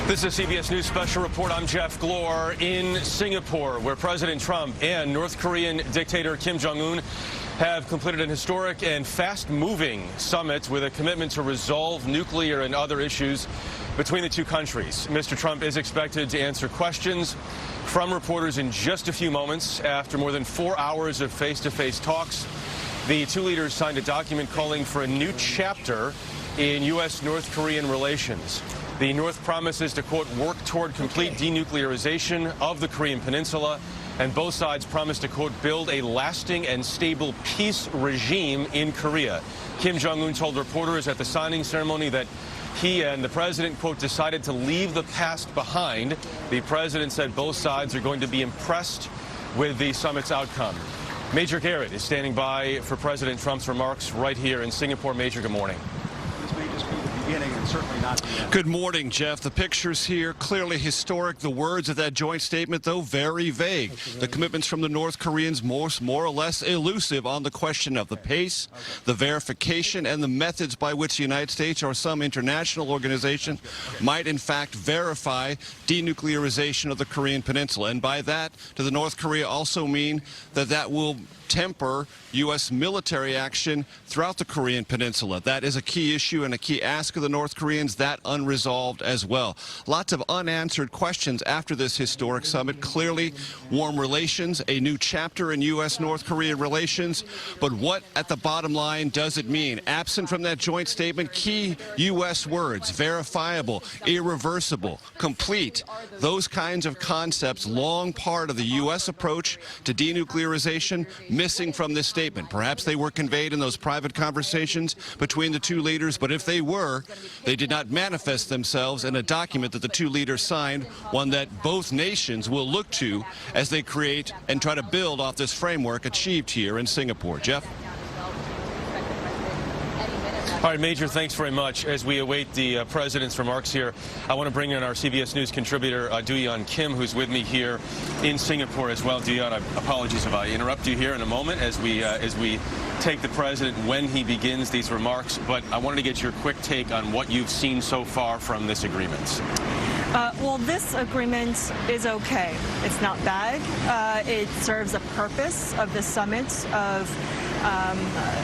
This is a CBS News special report. I'm Jeff Glor in Singapore, where President Trump and North Korean dictator Kim Jong Un have completed an historic and fast-moving summit with a commitment to resolve nuclear and other issues between the two countries. Mr. Trump is expected to answer questions from reporters in just a few moments. After more than 4 hours of face-to-face talks, the two leaders signed a document calling for a new chapter in U.S.-North Korean relations. The North promises to, quote, work toward complete denuclearization of the Korean Peninsula, and both sides promise to, quote, build a lasting and stable peace regime in Korea. Kim Jong Un told reporters at the signing ceremony that he and the president, quote, decided to leave the past behind. The president said both sides are going to be impressed with the summit's outcome. Major Garrett is standing by for President Trump's remarks right here in Singapore. Major, good morning. And certainly not the end. Good morning, Jeff. The pictures here clearly historic. The words of that joint statement, though, very vague. The commitments from the North Koreans more or less elusive on the question of the pace, the verification, and the methods by which the United States or some international organization might, in fact, verify denuclearization of the Korean Peninsula. And by that, does the North Korea also mean that that will temper U.S. military action throughout the Korean Peninsula? That is a key issue and a key ask of the North Koreans, that unresolved as well. Lots of unanswered questions after this historic summit. Clearly, warm relations, a new chapter in U.S.-North Korean relations. But what, at the bottom line, does it mean? Absent from that joint statement, key U.S. words: verifiable, irreversible, complete. Those kinds of concepts, long part of the U.S. approach to denuclearization, missing from this statement. Perhaps they were conveyed in those private conversations between the two leaders, but if they were, they did not manifest themselves in a document that the two leaders signed, one that both nations will look to as they create and try to build off this framework achieved here in Singapore. Jeff? All right, Major, thanks very much. As we await the president's remarks here, I want to bring in our CBS News contributor, Duyan Kim, who's with me here in Singapore as well. Duyan, apologies if I interrupt you here in a moment as we take the president when he begins these remarks. But I wanted to get your quick take on what you've seen so far from this agreement. Well, this agreement is okay. It's not bad. It serves a purpose of the summit of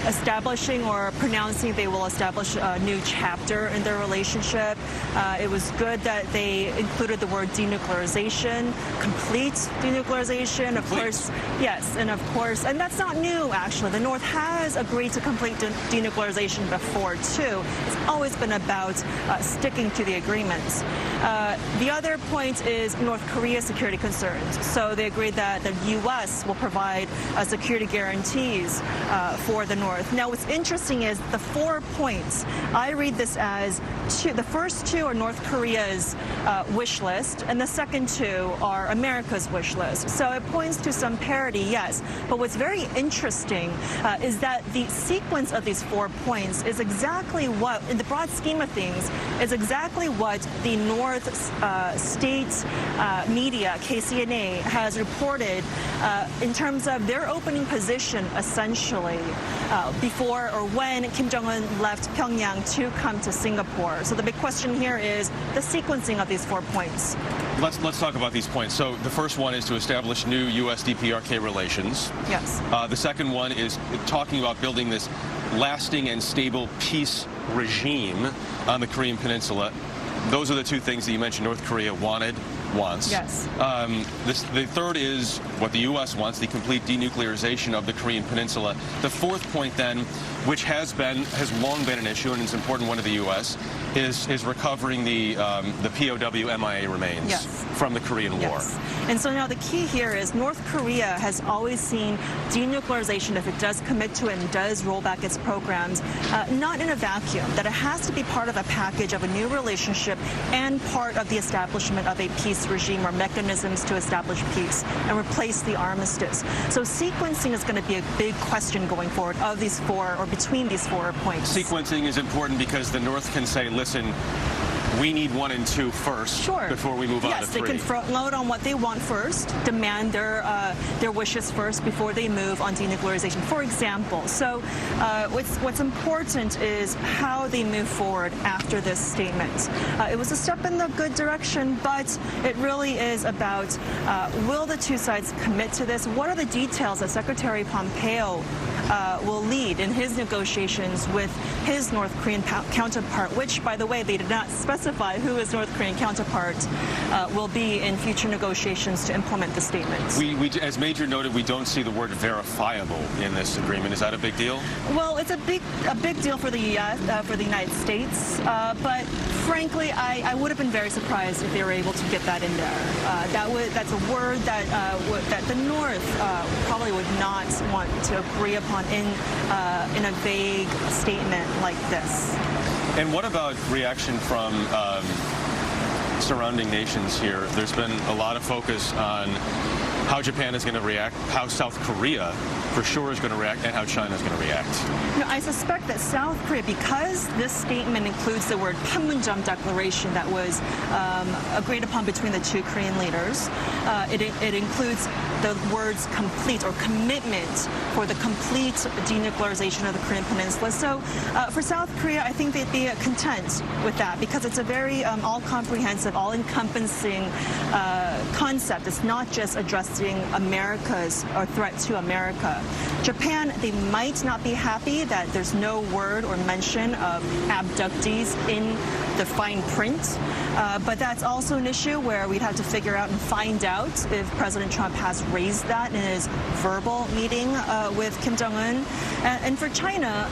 establishing or pronouncing they will establish a new chapter in their relationship. It was good that they included the word denuclearization, complete denuclearization. Of course, yes, and of course, and that's not new, actually. The North has agreed to complete denuclearization before, too. It's always been about sticking to the agreements. The other point is North Korea's security concerns. So they agreed that the U.S. will provide security guarantees for the North. Now, what's interesting is the 4 points. I read this as the first two are North Korea's wish list, and the second two are America's wish list. So it points to some parity, yes. But what's very interesting is that the sequence of these 4 points is exactly what, in the broad scheme of things, is exactly what the North state media, KCNA, has reported in terms of their opening position, essentially, before or when Kim Jong Un left Pyongyang to come to Singapore. So the big question here is the sequencing of these 4 points. Let's talk about these points. So the first one is to establish new U.S.-DPRK relations. Yes. The second one is talking about building this lasting and stable peace regime on the Korean Peninsula. Those are the two things that you mentioned North Korea wants. Yes. The third is what the U.S. wants, the complete denuclearization of the Korean Peninsula. The fourth point, then, which has long been an issue, and it's an important one to the U.S., is recovering the POW MIA remains from the Korean War. Yes. And so now the key here is North Korea has always seen denuclearization, if it does commit to it and does roll back its programs, not in a vacuum, that it has to be part of a package of a new relationship and part of the establishment of a peace regime or mechanisms to establish peace and replace the armistice. So sequencing is going to be a big question going forward of these 4 or between these 4 points. Sequencing is important because the North can say, listen, we need 1 and 2 first Sure. before we move on to Yes, 3. they can front load on what they want first, demand their wishes first before they move on denuclearization, for example. So what's important is how they move forward after this statement. It was a step in the good direction, but it really is about will the two sides commit to this? What are the details that Secretary Pompeo will lead in his negotiations with his North Korean counterpart, which, by the way, they did not specify who his North Korean counterpart will be in future negotiations to implement the statement. As Major noted, we don't see the word verifiable in this agreement. Is that a big deal? Well, it's a big deal for the United States, but frankly, I would have been very surprised if they were able to get that in there. That's a word that the North probably would not want to agree upon in a vague statement like this. And what about reaction from surrounding nations here? There's been a lot of focus on how Japan is going to react, how South Korea for sure is going to react, and how China is going to react. I suspect that South Korea, because this statement includes the word Panmunjom declaration that was agreed upon between the two Korean leaders, it includes the words complete or commitment for the complete denuclearization of the Korean Peninsula. So for South Korea, I think they'd be content with that because it's a very all-comprehensive, all-encompassing concept. It's not just addressing America's or threat to America. Japan, they might not be happy that there's no word or mention of abductees in the fine print, but that's also an issue where we'd have to figure out and find out if President Trump has raised that in his verbal meeting with Kim Jong Un. And for China,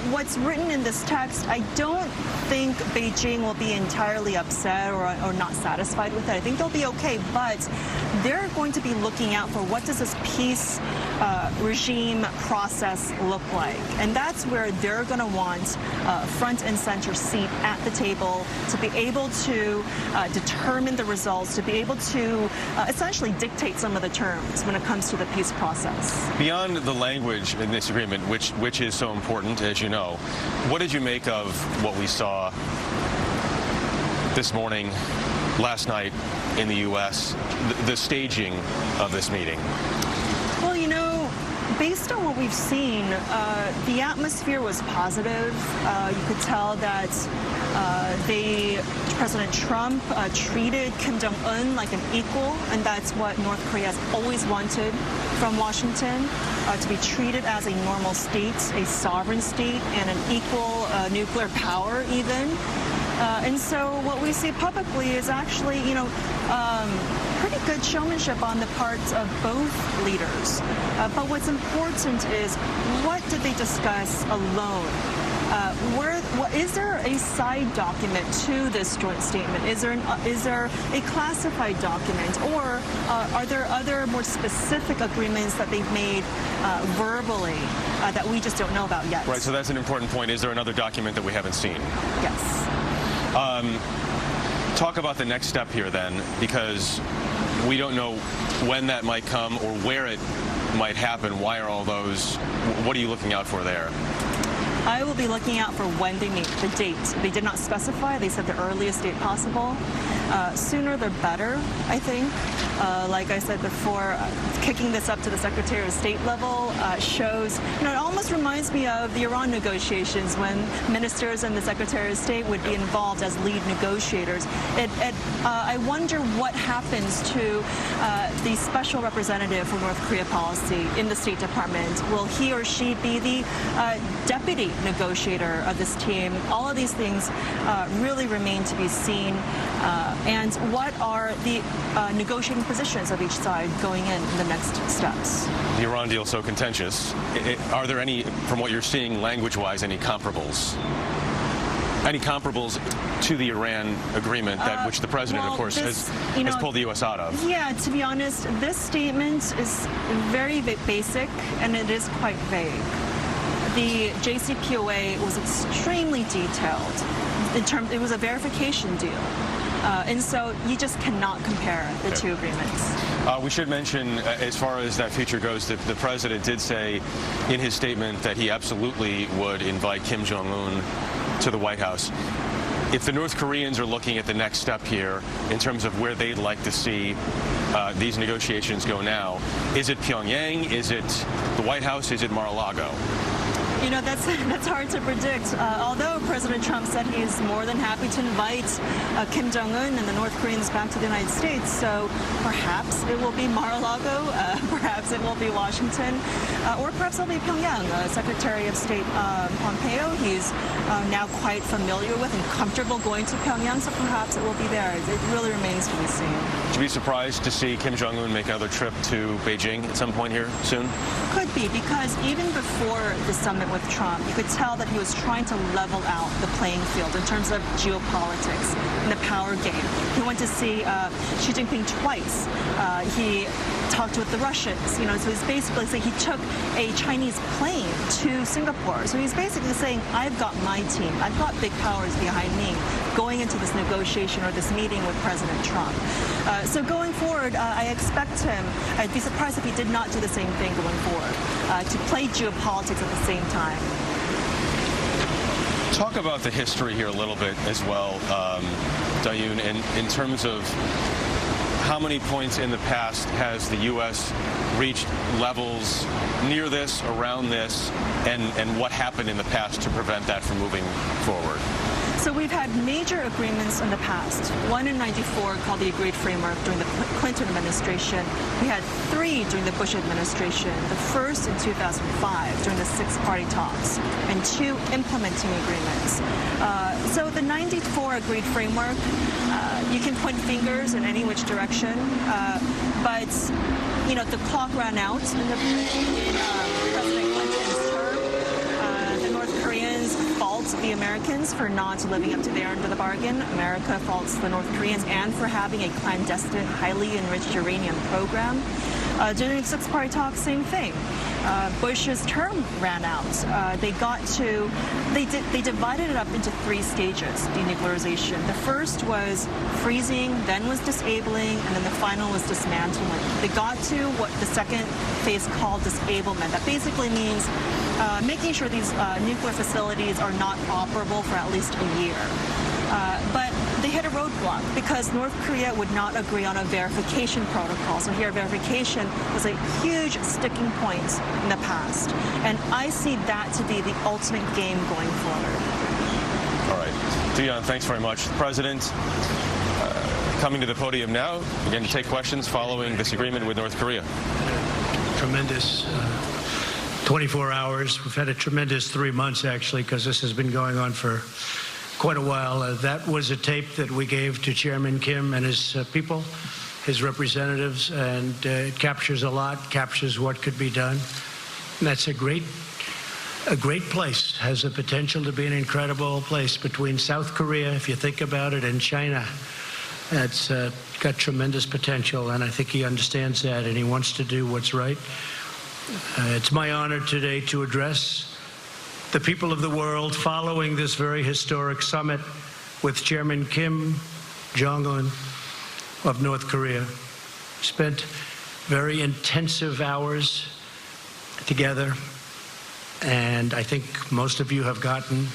what's written in this text, I don't think Beijing will be entirely upset or not satisfied with it. I think they'll be okay, but they're going to be looking out for what does this peace regime process look like. And that's where they're going to want front and center seat at the table to be able to determine the results, to be able to essentially dictate some of the terms when it comes to the peace process. Beyond the language in this agreement, which is so important, as you know, what did you make of what we saw this morning, last night in the U.S., the staging of this meeting? Well, based on what we've seen, the atmosphere was positive. You could tell that President Trump treated Kim Jong Un like an equal, and that's what North Korea has always wanted from Washington, to be treated as a normal state, a sovereign state, and an equal nuclear power even. And so what we see publicly is actually, pretty good showmanship on the parts of both leaders. But what's important is what did they discuss alone? Is there a side document to this joint statement? Is there a classified document, or are there other more specific agreements that they've made verbally that we just don't know about yet? Right. So that's an important point. Is there another document that we haven't seen? Yes. Talk about the next step here then, because we don't know when that might come or where it might happen. Why are all those? What are you looking out for there? I will be looking out for when they meet, the date. They did not specify. They said the earliest date possible. Sooner the better, I think. Like I said before, kicking this up to the Secretary of State level shows, it almost reminds me of the Iran negotiations when ministers and the Secretary of State would be involved as lead negotiators. I wonder what happens to the special representative for North Korea policy in the State Department. Will he or she be the deputy negotiator of this team? All of these things really remain to be seen. And what are the negotiating positions of each side going in the next steps? The Iran deal so contentious. Are there any, from what you're seeing language-wise, any comparables? Any comparables to the Iran agreement, which the president, of course, has pulled the U.S. out of? Yeah, to be honest, this statement is very basic, and it is quite vague. The JCPOA was extremely detailed. It was a verification deal. And so you just cannot compare the two agreements. We should mention, as far as that future goes, that the president did say in his statement that he absolutely would invite Kim Jong Un to the White House. if the North Koreans are looking at the next step here in terms of where they'd like to see these negotiations go now, is it Pyongyang? Is it the White House? Is it Mar-a-Lago? You know, that's hard to predict. Although President Trump said he's more than happy to invite Kim Jong Un and the North Koreans back to the United States, so perhaps it will be Mar-a-Lago, perhaps it will be Washington, or perhaps it'll be Pyongyang. Secretary of State Pompeo, he's now quite familiar with and comfortable going to Pyongyang, so perhaps it will be there. It really remains to be seen. Would you be surprised to see Kim Jong Un make another trip to Beijing at some point here soon? Could be, because even before the summit with Trump, you could tell that he was trying to level out the playing field in terms of geopolitics and the power game. He went to see Xi Jinping twice. He talked with the Russians, you know, so he's basically saying he took a Chinese plane to Singapore. So he's basically saying, I've got my team, I've got big powers behind me going into this negotiation or this meeting with President Trump. So going forward, I expect him, I'd be surprised if he did not do the same thing going forward, to play geopolitics at the same time. Talk about the history here a little bit as well, Dayun, in terms of how many points in the past has the U.S. reached levels near this, around this, and what happened in the past to prevent that from moving forward? So we've had major agreements in the past. One in '94 called the Agreed Framework during the Clinton administration. We had 3 during the Bush administration. The first in 2005 during the six-party talks, and 2 implementing agreements. So the '94 Agreed Framework, you can point fingers in any which direction, but you know the clock ran out in President Clinton's term. The North Koreans fault the Americans for not living up to their end of the bargain. America faults the North Koreans and for having a clandestine, highly enriched uranium program. During the six-party talks, same thing. Bush's term ran out. They divided it up into 3 stages, denuclearization. The first was freezing, then was disabling, and then the final was dismantling. They got to what the second phase called disablement. That basically means making sure these nuclear facilities are not operable for at least a year. But they hit a roadblock because North Korea would not agree on a verification protocol. So here, verification was a huge sticking point in the past. And I see that to be the ultimate game going forward. All right. Dayun, thanks very much. The President coming to the podium now, again to take questions following this agreement with North Korea. Tremendous 24 hours. We've had a tremendous 3 months, actually, because this has been going on for quite a while. That was a tape that we gave to Chairman Kim and his people, his representatives, and it captures a lot, captures what could be done. And that's a great place, has the potential to be an incredible place between South Korea, if you think about it, and China. That's got tremendous potential, and I think he understands that, and he wants to do what's right. It's my honor today to address the people of the world following this very historic summit with Chairman Kim Jong Un of North Korea. Spent very intensive hours together, and I think most of you have gotten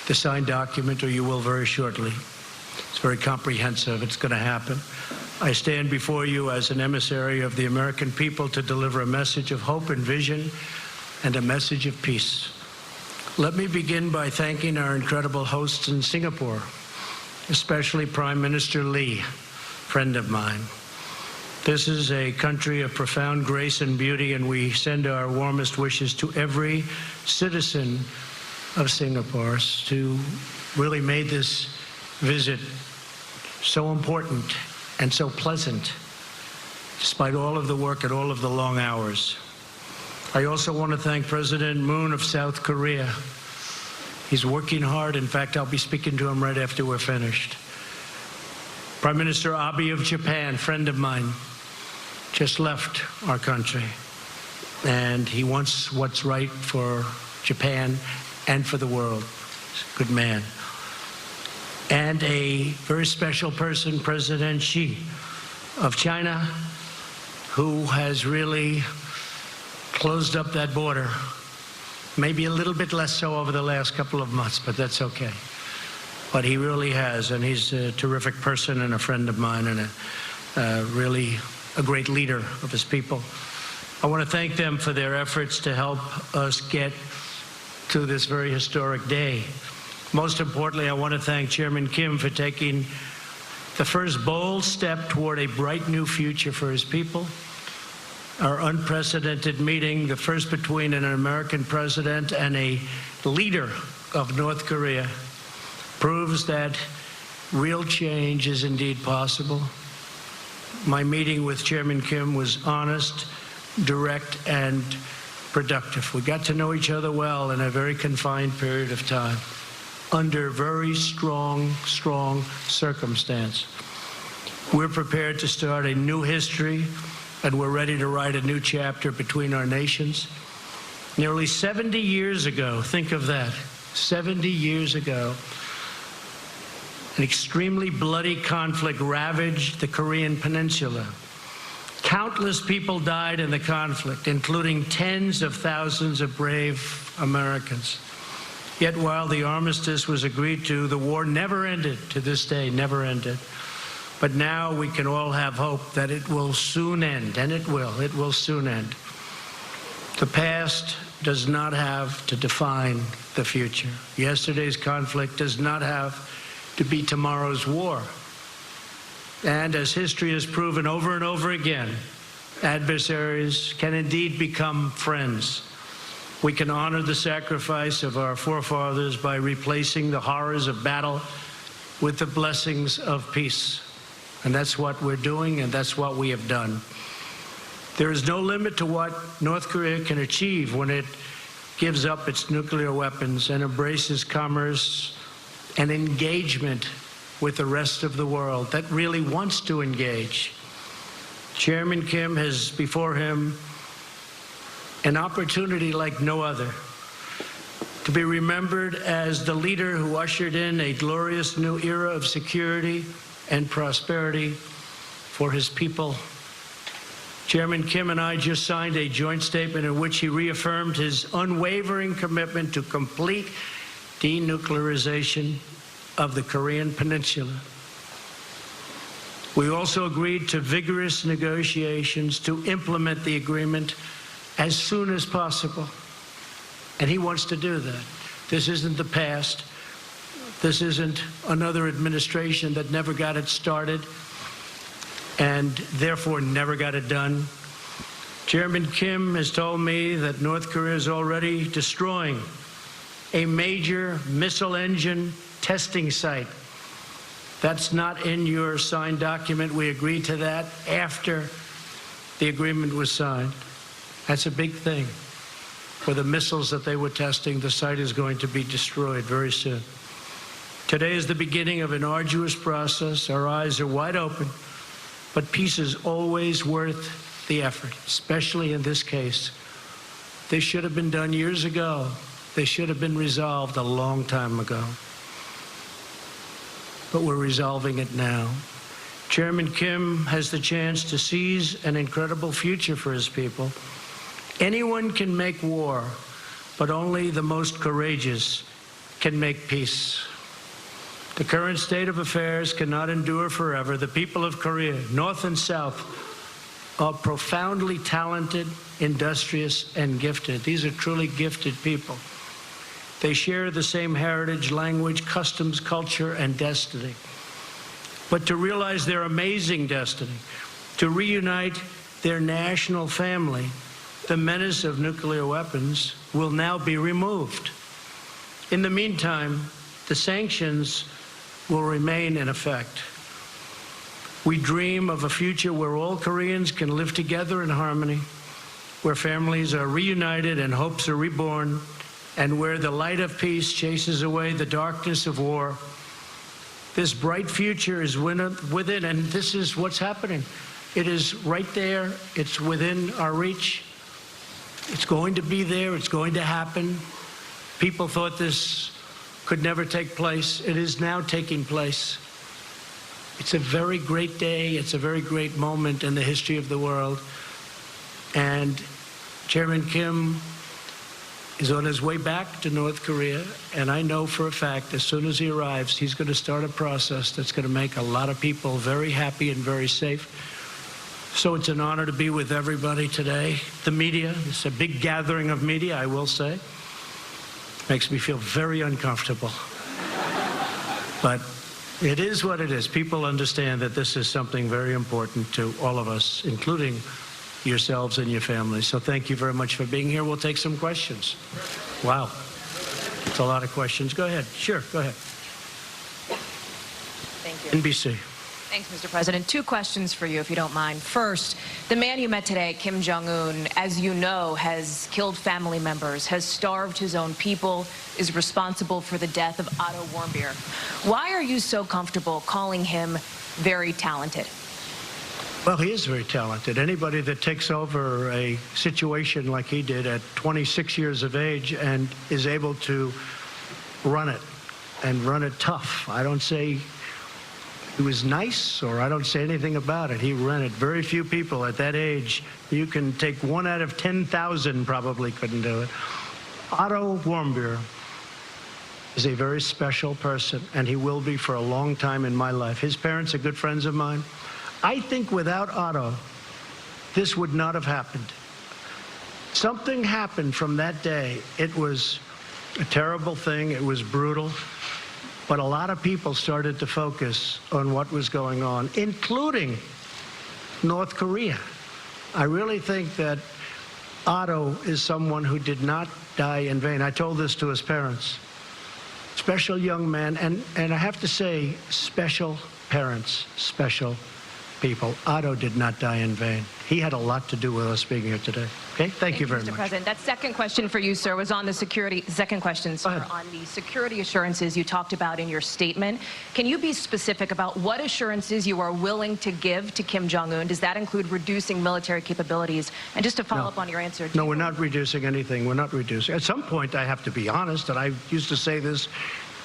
the signed document, or you will very shortly. It's very comprehensive. It's going to happen. I stand before you as an emissary of the American people to deliver a message of hope and vision and a message of peace. Let me begin by thanking our incredible hosts in Singapore, especially Prime Minister Lee, friend of mine. This is a country of profound grace and beauty, and we send our warmest wishes to every citizen of Singapore who really made this visit so important and so pleasant, despite all of the work and all of the long hours. I also want to thank President Moon of South Korea. He's working hard. In fact, I'll be speaking to him right after we're finished. Prime Minister Abe of Japan, friend of mine, just left our country. And he wants what's right for Japan and for the world. He's a good man. And a very special person, President Xi of China, who has really closed up that border. Maybe a little bit less so over the last couple of months, but that's okay. but he really has, and he's a terrific person and a friend of mine and really a great leader of his people. I want to thank them for their efforts to help us get to this very historic day. Most importantly, I want to thank Chairman Kim for taking the first bold step toward a bright new future for his people. Our unprecedented meeting, the first between an American president and a leader of North Korea, proves that real change is indeed possible. My meeting with Chairman Kim was honest, direct, and productive. We got to know each other well in a very confined period of time, under very strong circumstance. We're prepared to start a new history, and we're ready to write a new chapter between our nations. Nearly 70 years ago, think of that, 70 years ago, an extremely bloody conflict ravaged the Korean Peninsula. Countless people died in the conflict, including tens of thousands of brave Americans. Yet while the armistice was agreed to, the war never ended, to this day, never ended. But now we can all have hope that it will soon end, and it will soon end. The past does not have to define the future. Yesterday's conflict does not have to be tomorrow's war. And as history has proven over and over again, adversaries can indeed become friends. We can honor the sacrifice of our forefathers by replacing the horrors of battle with the blessings of peace. And that's what we're doing, and that's what we have done. There is no limit to what North Korea can achieve when it gives up its nuclear weapons and embraces commerce and engagement with the rest of the world that really wants to engage. Chairman Kim has before him an opportunity like no other to be remembered as the leader who ushered in a glorious new era of security and prosperity for his people. Chairman Kim and I just signed a joint statement in which he reaffirmed his unwavering commitment to complete denuclearization of the Korean Peninsula. We also agreed to vigorous negotiations to implement the agreement as soon as possible. And he wants to do that. This isn't the past. This isn't another administration that never got it started and therefore never got it done. Chairman Kim has told me that North Korea is already destroying a major missile engine testing site. That's not in your signed document. We agreed to that after the agreement was signed. That's a big thing. For the missiles that they were testing, the site is going to be destroyed very soon. Today is the beginning of an arduous process. Our eyes are wide open, but peace is always worth the effort, especially in this case. This should have been done years ago. They should have been resolved a long time ago. But we're resolving it now. Chairman Kim has the chance to seize an incredible future for his people. Anyone can make war, but only the most courageous can make peace. The current state of affairs cannot endure forever. The people of Korea, North and South, are profoundly talented, industrious, and gifted. These are truly gifted people. They share the same heritage, language, customs, culture, and destiny. But to realize their amazing destiny, to reunite their national family, the menace of nuclear weapons will now be removed. In the meantime, the sanctions will remain in effect. We dream of a future where all Koreans can live together in harmony, where families are reunited and hopes are reborn, and where the light of peace chases away the darkness of war. This bright future is within, and this is what's happening. It is right there. It's within our reach. It's going to be there. It's going to happen. People thought this could never take place. It is now taking place. It's a very great day. It's a very great moment in the history of the world. And Chairman Kim is on his way back to North Korea, and I know for a fact as soon as he arrives, he's going to start a process that's going to make a lot of people very happy and very safe. So it's an honor to be with everybody today. The media, it's a big gathering of media, I will say. Makes me feel very uncomfortable. But it is what it is. People understand that this is something very important to all of us, including yourselves and your families. So thank you very much for being here. We'll take some questions. Wow. It's a lot of questions. Go ahead. Sure, go ahead. Thank you. NBC. Thanks, Mr. President. 2 questions for you, if you don't mind. First, the man you met today, Kim Jong Un, as you know, has killed family members, has starved his own people, is responsible for the death of Otto Warmbier. Why are you so comfortable calling him very talented? Well, he is very talented. Anybody that takes over a situation like he did at 26 years of age and is able to run it and run it tough. I don't say he was nice, or I don't say anything about it. He ran it. Very few people at that age, you can take 1 out of 10,000 probably couldn't do it. Otto Warmbier is a very special person, and he will be for a long time in my life. His parents are good friends of mine. I think without Otto, this would not have happened. Something happened from that day. It was a terrible thing. It was brutal. But a lot of people started to focus on what was going on, including North Korea. I really think that Otto is someone who did not die in vain. I told this to his parents. Special young man, and I have to say, special parents, special people. Otto did not die in vain. He had a lot to do with us being here today. Okay? Thank you very much. Mr. President, that second question for you, sir, was on the security, second question, sir, on the security assurances you talked about in your statement. Can you be specific about what assurances you are willing to give to Kim Jong Un? Does that include reducing military capabilities? And just to follow up on your answer. No, we're not reducing anything. We're not reducing. At some point, I have to be honest, and I used to say this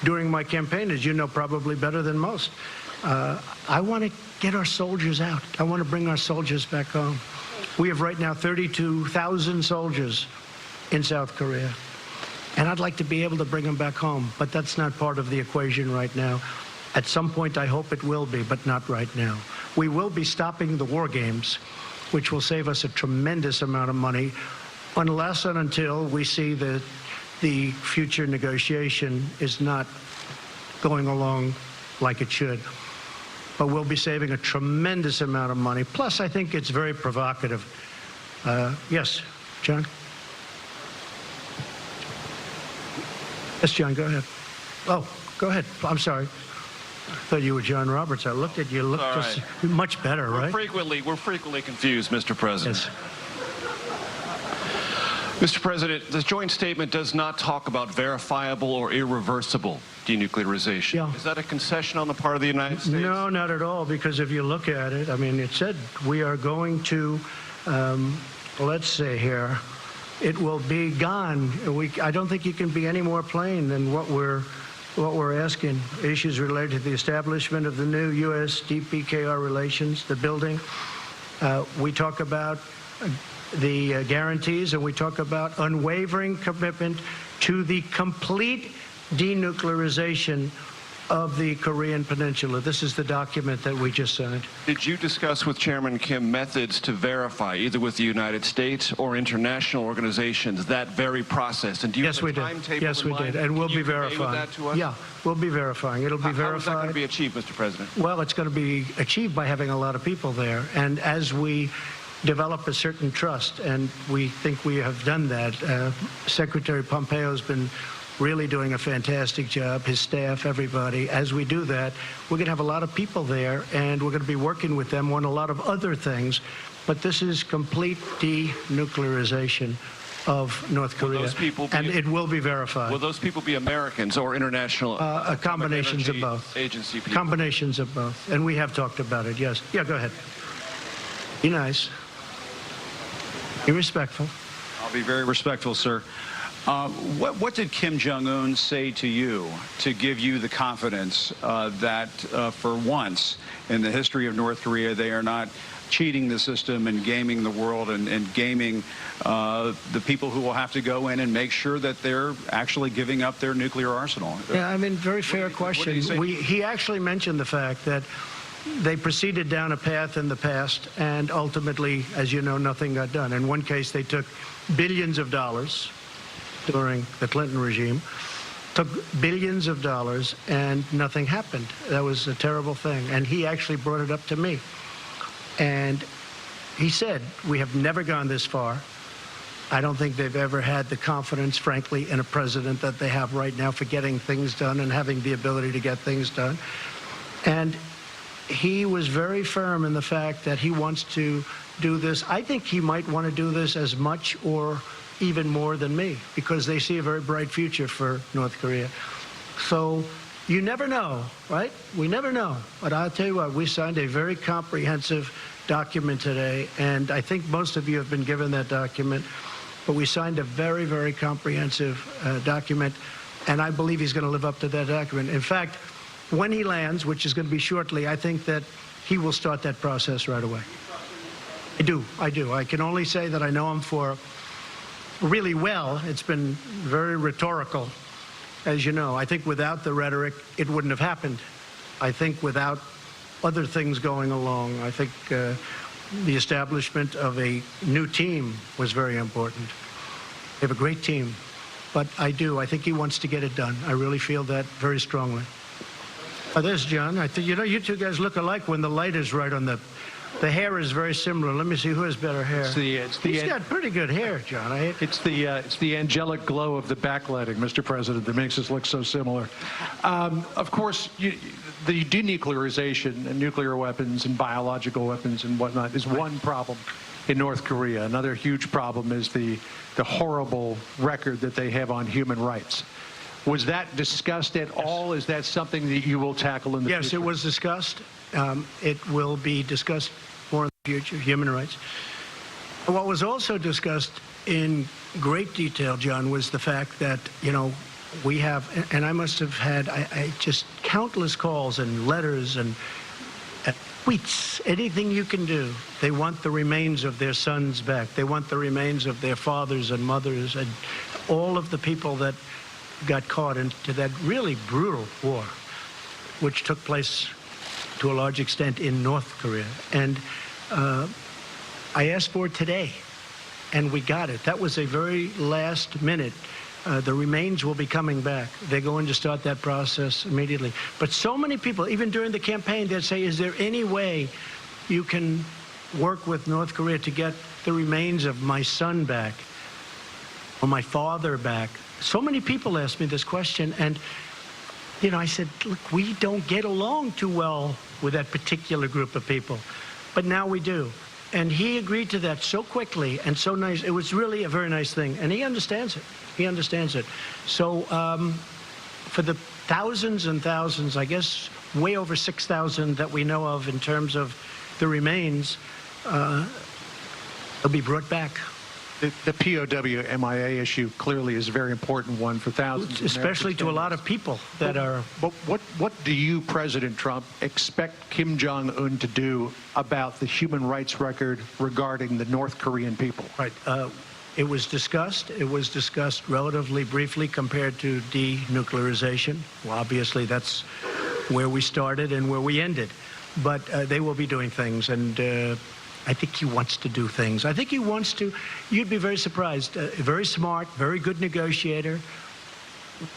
during my campaign, as you know probably better than most. I want to get our soldiers out. I want to bring our soldiers back home. We have right now 32,000 soldiers in South Korea. And I'd like to be able to bring them back home. But that's not part of the equation right now. At some point, I hope it will be, but not right now. We will be stopping the war games, which will save us a tremendous amount of money, unless and until we see that the future negotiation is not going along like it should. But we'll be saving a tremendous amount of money. Plus, I think it's very provocative. Yes, John? Yes, John, go ahead. Oh, go ahead. I'm sorry. I thought you were John Roberts. I looked at you. Looked just much better, right? We're frequently confused, Mr. President. Yes. Mr. President, the joint statement does not talk about verifiable or irreversible denuclearization. Yeah. Is that a concession on the part of the United States? No, not at all, because if you look at it, I mean, it said we are going to, let's say here, it will be gone. I don't think you can be any more plain than what we're asking. Issues related to the establishment of the new U.S. DPKR relations, the building. We talk about the guarantees, and we talk about unwavering commitment to the complete denuclearization of the Korean Peninsula. This is the document that we just signed. Did you discuss with Chairman Kim methods to verify, either with the United States or international organizations, that very process? And do you yes, have a we did. timetable Yes, in we mind? did, and we'll Can be you convey verifying. that to us? Yeah, we'll be verifying. It'll be verified. How is that going to be achieved, Mr. President? Well, it's going to be achieved by having a lot of people there, and as we develop a certain trust, and we think we have done that. Secretary Pompeo's been really doing a fantastic job, his staff, everybody. As we do that, we're going to have a lot of people there, and we're going to be working with them on a lot of other things. But this is complete denuclearization of North Korea, and it will be verified. Will those people be Americans or international? Combinations of both. Agency people. Combinations of both, and we have talked about it. Yes. Yeah. Go ahead. Be nice. Be respectful. I'll be very respectful, sir. What did Kim Jong Un say to you to give you the confidence that for once in the history of North Korea, they are not cheating the system and gaming the world and gaming the people who will have to go in and make sure that they're actually giving up their nuclear arsenal? Yeah, I mean, very fair question. He actually mentioned the fact that they proceeded down a path in the past, and ultimately, as you know, nothing got done. In one case, they took billions of dollars during the Clinton regime, took billions of dollars, and nothing happened. That was a terrible thing. And he actually brought it up to me. And he said, we have never gone this far. I don't think they've ever had the confidence, frankly, in a president that they have right now for getting things done and having the ability to get things done. And he was very firm in the fact that he wants to do this. I think he might want to do this as much or even more than me, because they see a very bright future for North Korea. So you never know, right? We never know. But I'll tell you what, we signed a very comprehensive document today, and I think most of you have been given that document. But we signed a very, very comprehensive document, and I believe he's going to live up to that document. In fact, when he lands, which is going to be shortly, I think that he will start that process right away. I do. I can only say that I know him for really well. It's been very rhetorical, as you know. I think without the rhetoric, it wouldn't have happened. I think without other things going along, I think the establishment of a new team was very important. They have a great team. But I think he wants to get it done. I really feel that very strongly. There's John. I think, you know, you two guys look alike when the light is right on the hair is very similar. Let me see who has better hair. He's got pretty good hair, John. It's the angelic glow of the backlighting, Mr. President, that makes us look so similar. Of course, the denuclearization and nuclear weapons and biological weapons and whatnot is one problem in North Korea. Another huge problem is the horrible record that they have on human rights. Was that discussed at all? Is that something that you will tackle in the future? Yes, it was discussed. It will be discussed more in the future, human rights. What was also discussed in great detail, John, was the fact that, you know, we have, and I must have had just countless calls and letters and tweets, anything you can do. They want the remains of their sons back. They want the remains of their fathers and mothers and all of the people that got caught into that really brutal war, which took place to a large extent in North Korea. And I asked for it today, and we got it. That was a very last minute. The remains will be coming back. They're going to start that process immediately. But so many people, even during the campaign, they'd say, is there any way you can work with North Korea to get the remains of my son back or my father back? So many people asked me this question, and, you know, I said, look, we don't get along too well with that particular group of people, but now we do. And he agreed to that so quickly and so nice. It was really a very nice thing, and he understands it. He understands it. So for the thousands and thousands, I guess way over 6,000 that we know of in terms of the remains, they'll be brought back. The POW MIA issue clearly is a very important one for thousands, especially to a lot of people that are. But what do you, President Trump, expect Kim Jong Un to do about the human rights record regarding the North Korean people? Right. It was discussed. It was discussed relatively briefly compared to denuclearization. Well, obviously, that's where we started and where we ended. But they will be doing things, and I think he wants to do things. I think he wants to. You'd be very surprised. Very smart, very good negotiator.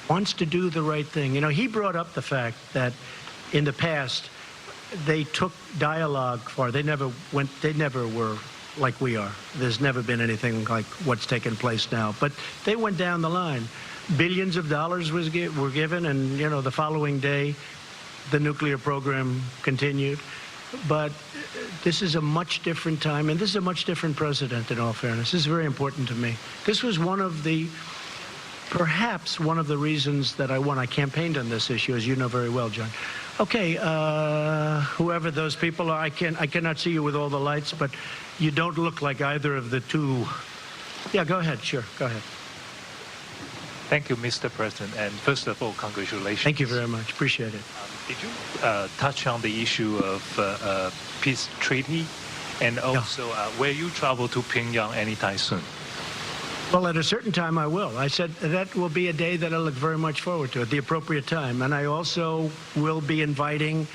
Wants to do the right thing. You know, he brought up the fact that in the past they took dialogue far. They never were like we are. There's never been anything like what's taken place now. But they went down the line. Billions of dollars were given, and, you know, the following day the nuclear program continued. But this is a much different time, and this is a much different president, in all fairness. This is very important to me. This was perhaps one of the reasons that I won. I campaigned on this issue, as you know very well, John. Okay, whoever those people are, I cannot see you with all the lights, but you don't look like either of the two. Yeah, go ahead. Sure, go ahead. Thank you, Mr. President. And first of all, congratulations. Thank you very much. Appreciate it. Did you touch on the issue of peace treaty? And also, will you travel to Pyongyang anytime soon? Well, at a certain time, I will. I said that will be a day that I look very much forward to at the appropriate time. And I also will be inviting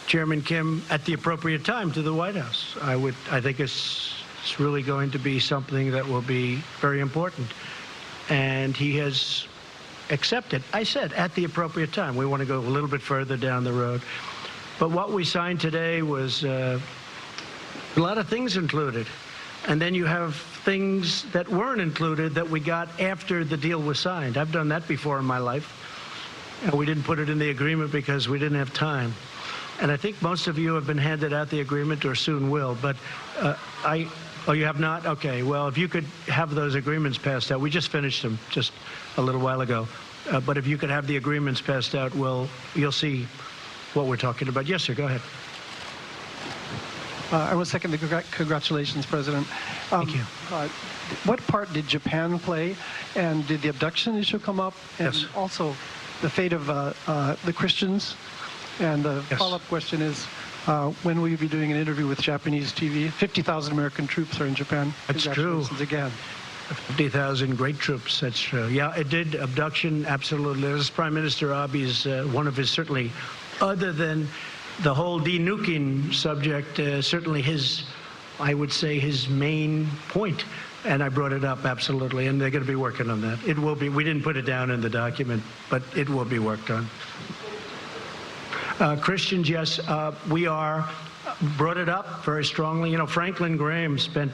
Chairman Kim at the appropriate time to the White House. I think it's really going to be something that will be very important. And he has accepted. I said at the appropriate time. We want to go a little bit further down the road. But what we signed today was a lot of things included. And then you have things that weren't included that we got after the deal was signed. I've done that before in my life. And we didn't put it in the agreement because we didn't have time. And I think most of you have been handed out the agreement or soon will. But oh, you have not? Okay. Well, if you could have those agreements passed out. We just finished them just a little while ago. But if you could have the agreements passed out, well, you'll see what we're talking about. Yes, sir. Go ahead. I will second the congratulations, President. Thank you. What part did Japan play, and did the abduction issue come up? And yes. Also, the fate of the Christians. And the follow-up question is, when will you be doing an interview with Japanese TV? 50,000 American troops are in Japan. That's true. Congratulations again. 50,000 great troops, that's true. Yeah, it did. Abduction, absolutely. This is Prime Minister Abe's, one of his, certainly, other than the whole denuking subject, certainly his, I would say, his main point. And I brought it up, absolutely, and they're going to be working on that. It will be, we didn't put it down in the document, but it will be worked on. Christians, yes, we are, brought it up very strongly. You know, Franklin Graham spent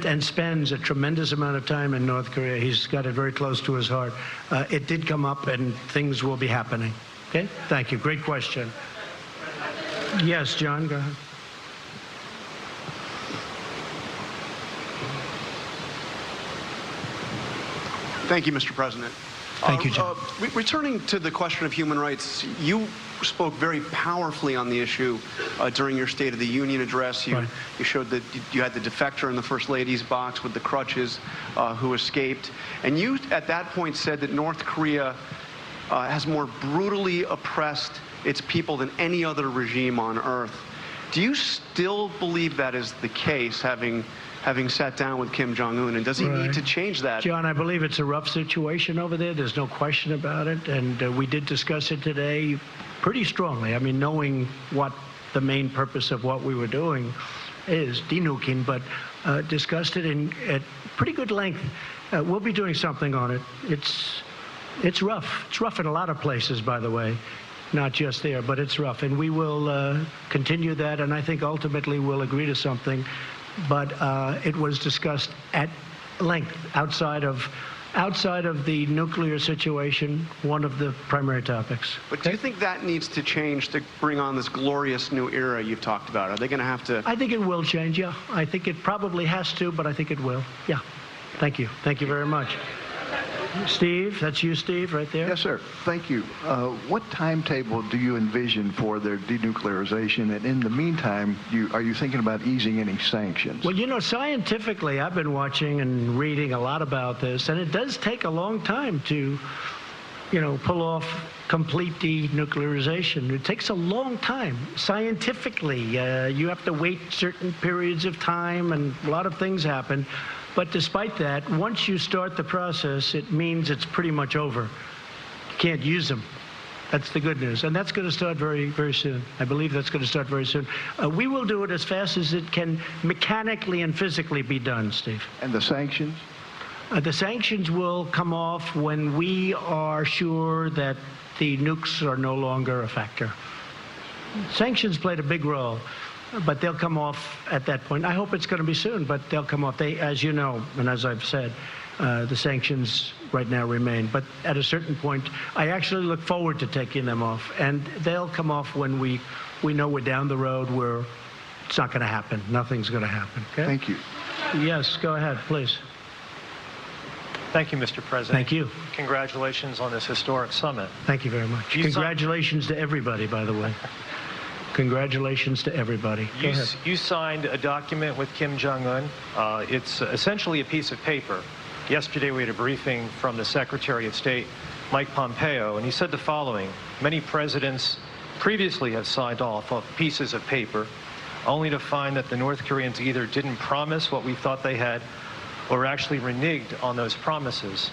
and spends a tremendous amount of time in North Korea. He's got it very close to his heart. It did come up, and things will be happening. Okay? Thank you. Great question. Yes, John, go ahead. Thank you, Mr. President. Thank you, John. Returning to the question of human rights, you spoke very powerfully on the issue during your State of the Union address. You showed that you had the defector in the First Lady's box with the crutches who escaped. And you, at that point, said that North Korea has more brutally oppressed its people than any other regime on earth. Do you still believe that is the case, having sat down with Kim Jong Un, and does he need to change that? John, I believe it's a rough situation over there. There's no question about it, and we did discuss it today pretty strongly. I mean, knowing what the main purpose of what we were doing is, denuking, but discussed it at pretty good length. We'll be doing something on it. It's rough. It's rough in a lot of places, by the way. Not just there, but it's rough. And we will continue that, and I think ultimately we'll agree to something. But it was discussed at length outside of the nuclear situation, one of the primary topics. But do you think that needs to change to bring on this glorious new era you've talked about? Are they going to have to? I think it will change, yeah. I think it probably has to, but I think it will. Yeah. Thank you. Thank you very much. Steve, that's you, Steve, right there. Yes, sir. Thank you. What timetable do you envision for their denuclearization? And in the meantime, are you thinking about easing any sanctions? Well, you know, scientifically, I've been watching and reading a lot about this, and it does take a long time to, you know, pull off complete denuclearization. It takes a long time. Scientifically, you have to wait certain periods of time, and a lot of things happen. But despite that, once you start the process, it means it's pretty much over. You can't use them. That's the good news. And that's going to start very, very soon. I believe that's going to start very soon. We will do it as fast as it can mechanically and physically be done, Steve. And the sanctions? The sanctions will come off when we are sure that the nukes are no longer a factor. Sanctions played a big role. But they'll come off at that point. I hope it's going to be soon, but they'll come off. They, as you know, and as I've said, the sanctions right now remain. But at a certain point, I actually look forward to taking them off. And they'll come off when we know we're down the road where it's not going to happen. Nothing's going to happen. Okay? Thank you. Yes, go ahead, please. Thank you, Mr. President. Thank you. Congratulations on this historic summit. Thank you very much. Congratulations to everybody, by the way. Congratulations to everybody. You signed a document with Kim Jong Un. It's essentially a piece of paper. Yesterday we had a briefing from the Secretary of State, Mike Pompeo, and he said the following: many presidents previously have signed off of pieces of paper. only to find that the North Koreans either didn't promise what we thought they had or actually reneged on those promises.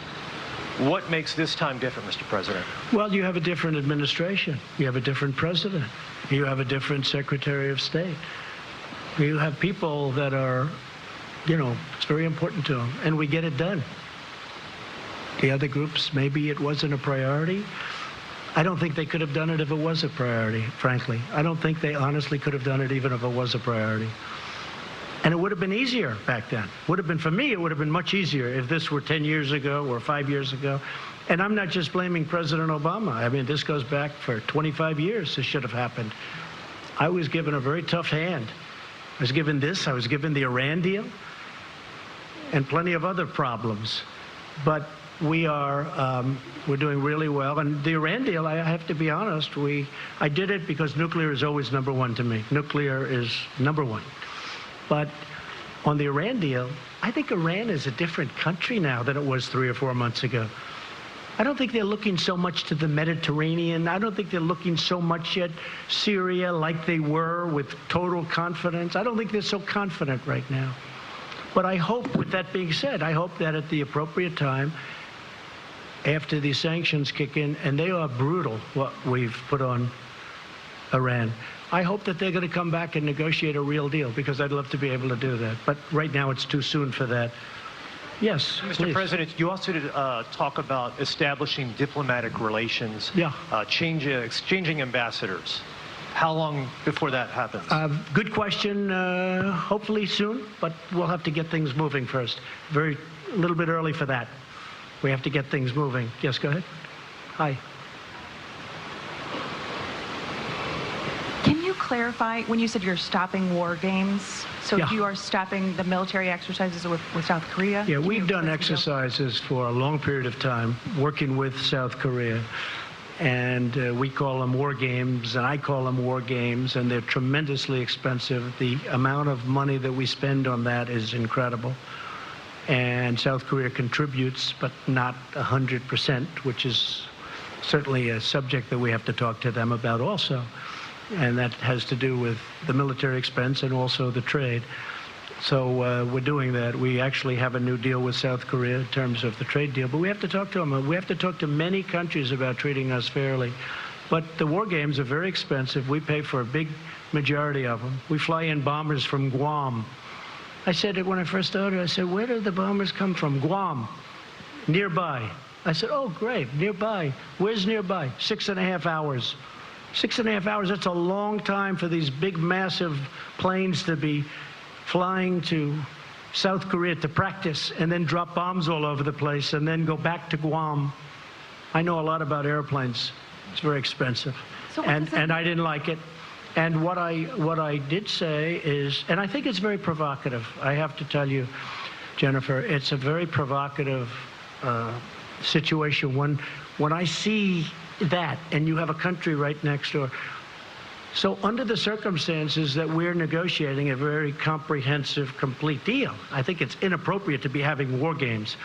What makes this time different, Mr. President? Well, you have a different administration. You have a different president. You have a different Secretary of State. You have people that are, it's very important to them, and we get it done. The other groups, maybe it wasn't a priority. I don't think they could have done it if it was a priority, frankly. I don't think they honestly could have done it even if it was a priority. And it would have been easier back then. For me, it would have been much easier if this were 10 years ago or 5 years ago. And I'm not just blaming President Obama. I mean, this goes back for 25 years. This should have happened. I was given a very tough hand. I was given this. I was given the Iran deal and plenty of other problems. But we're doing really well. And the Iran deal, I have to be honest, I did it because nuclear is always number one to me. Nuclear is number one. But on the Iran deal, I think Iran is a different country now than it was 3 or 4 months ago. I don't think they're looking so much to the Mediterranean. I don't think they're looking so much at Syria like they were with total confidence. I don't think they're so confident right now. But I hope, with that being said, I hope that at the appropriate time, after these sanctions kick in, and they are brutal, what we've put on Iran, I hope that they're going to come back and negotiate a real deal, because I'd love to be able to do that. But right now it's too soon for that. Yes, Mr. please. President, you also did talk about establishing diplomatic relations, exchanging ambassadors. How long before that happens? Good question. Hopefully soon, but we'll have to get things moving first. A little bit early for that. We have to get things moving. Yes, go ahead. Hi. Can you clarify when you said you're stopping war games? So you are stopping the military exercises with South Korea? Yeah, we've done exercises for a long period of time working with South Korea. And we call them war games, and I call them war games, and they're tremendously expensive. The amount of money that we spend on that is incredible. And South Korea contributes, but not 100%, which is certainly a subject that we have to talk to them about also. And that has to do with the military expense and also the trade. So we're doing that. We actually have a new deal with South Korea in terms of the trade deal, but we have to talk to them. We have to talk to many countries about treating us fairly. But the war games are very expensive. We pay for a big majority of them. We fly in bombers from Guam. I said it when I first started. I said, where do the bombers come from? Guam, nearby. I said, oh, great, nearby. Where's nearby? 6.5 hours. 6.5 hours, that's a long time for these big, massive planes to be flying to South Korea to practice and then drop bombs all over the place and then go back to Guam. I know a lot about airplanes. It's very expensive. So and I didn't like it. And what I did say is, and I think it's very provocative. I have to tell you, Jennifer, it's a very provocative situation when I see that, and you have a country right next door. So under the circumstances that we're negotiating a very comprehensive, complete deal, I think it's inappropriate to be having war games.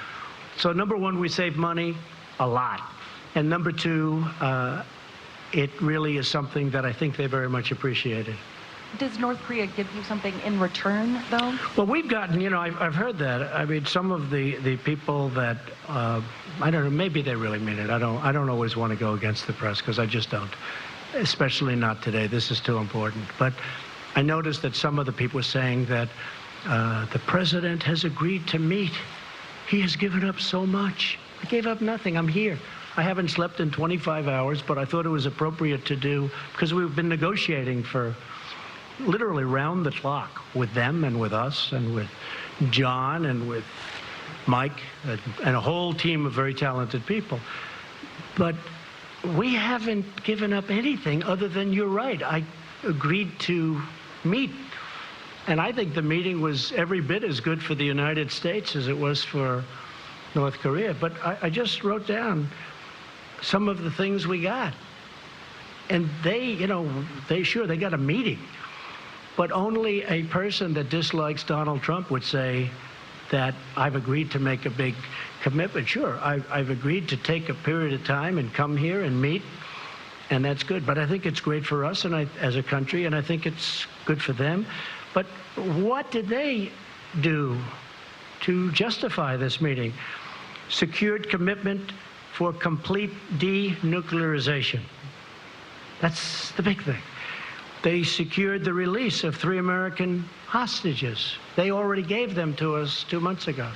So number one, we save money a lot. And number two, it really is something that I think they very much appreciated. Does North Korea give you something in return, though? Well, we've gotten, I've heard that. I mean, some of the people that, I don't know, maybe they really mean it. I don't always want to go against the press, because I just don't. Especially not today. This is too important. But I noticed that some of the people were saying that the president has agreed to meet. He has given up so much. I gave up nothing. I'm here. I haven't slept in 25 hours, but I thought it was appropriate to do, because we've been negotiating for literally round the clock with them and with us and with John and with Mike and a whole team of very talented people. But we haven't given up anything other than, you're right, I agreed to meet. And I think the meeting was every bit as good for the United States as it was for North Korea. But I just wrote down some of the things we got. And they got a meeting. But only a person that dislikes Donald Trump would say that I've agreed to make a big commitment. Sure, I've agreed to take a period of time and come here and meet And that's good. But I think it's great for us and as a country, and I think it's good for them. But what did they do to justify this meeting? Secured commitment for complete denuclearization. That's the big thing. They secured the release of 3 American hostages. They already gave them to us 2 months ago.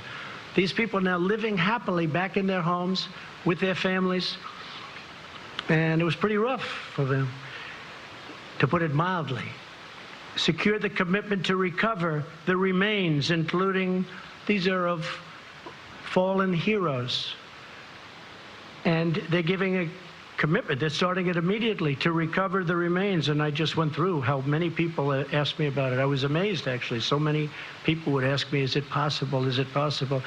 These people are now living happily back in their homes with their families. And it was pretty rough for them, to put it mildly. Secure the commitment to recover the remains, including, these are of fallen heroes. And they're giving a commitment, they're starting it immediately, to recover the remains. And I just went through how many people asked me about it. I was amazed, actually. So many people would ask me, is it possible, is it possible?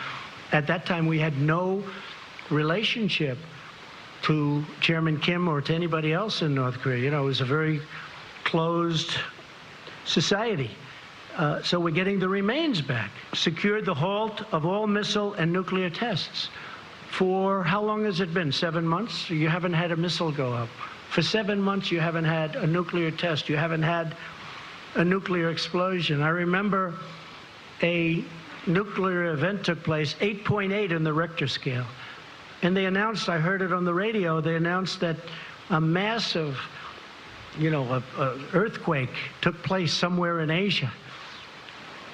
At that time, we had no relationship to Chairman Kim or to anybody else in North Korea. You know, it was a very closed society. So we're getting the remains back. Secured the halt of all missile and nuclear tests. For how long has it been? 7 months? You haven't had a missile go up. For 7 months, you haven't had a nuclear test. You haven't had a nuclear explosion. I remember a nuclear event took place, 8.8 in the Richter scale. And they announced, I heard it on the radio, they announced that a massive, earthquake took place somewhere in Asia.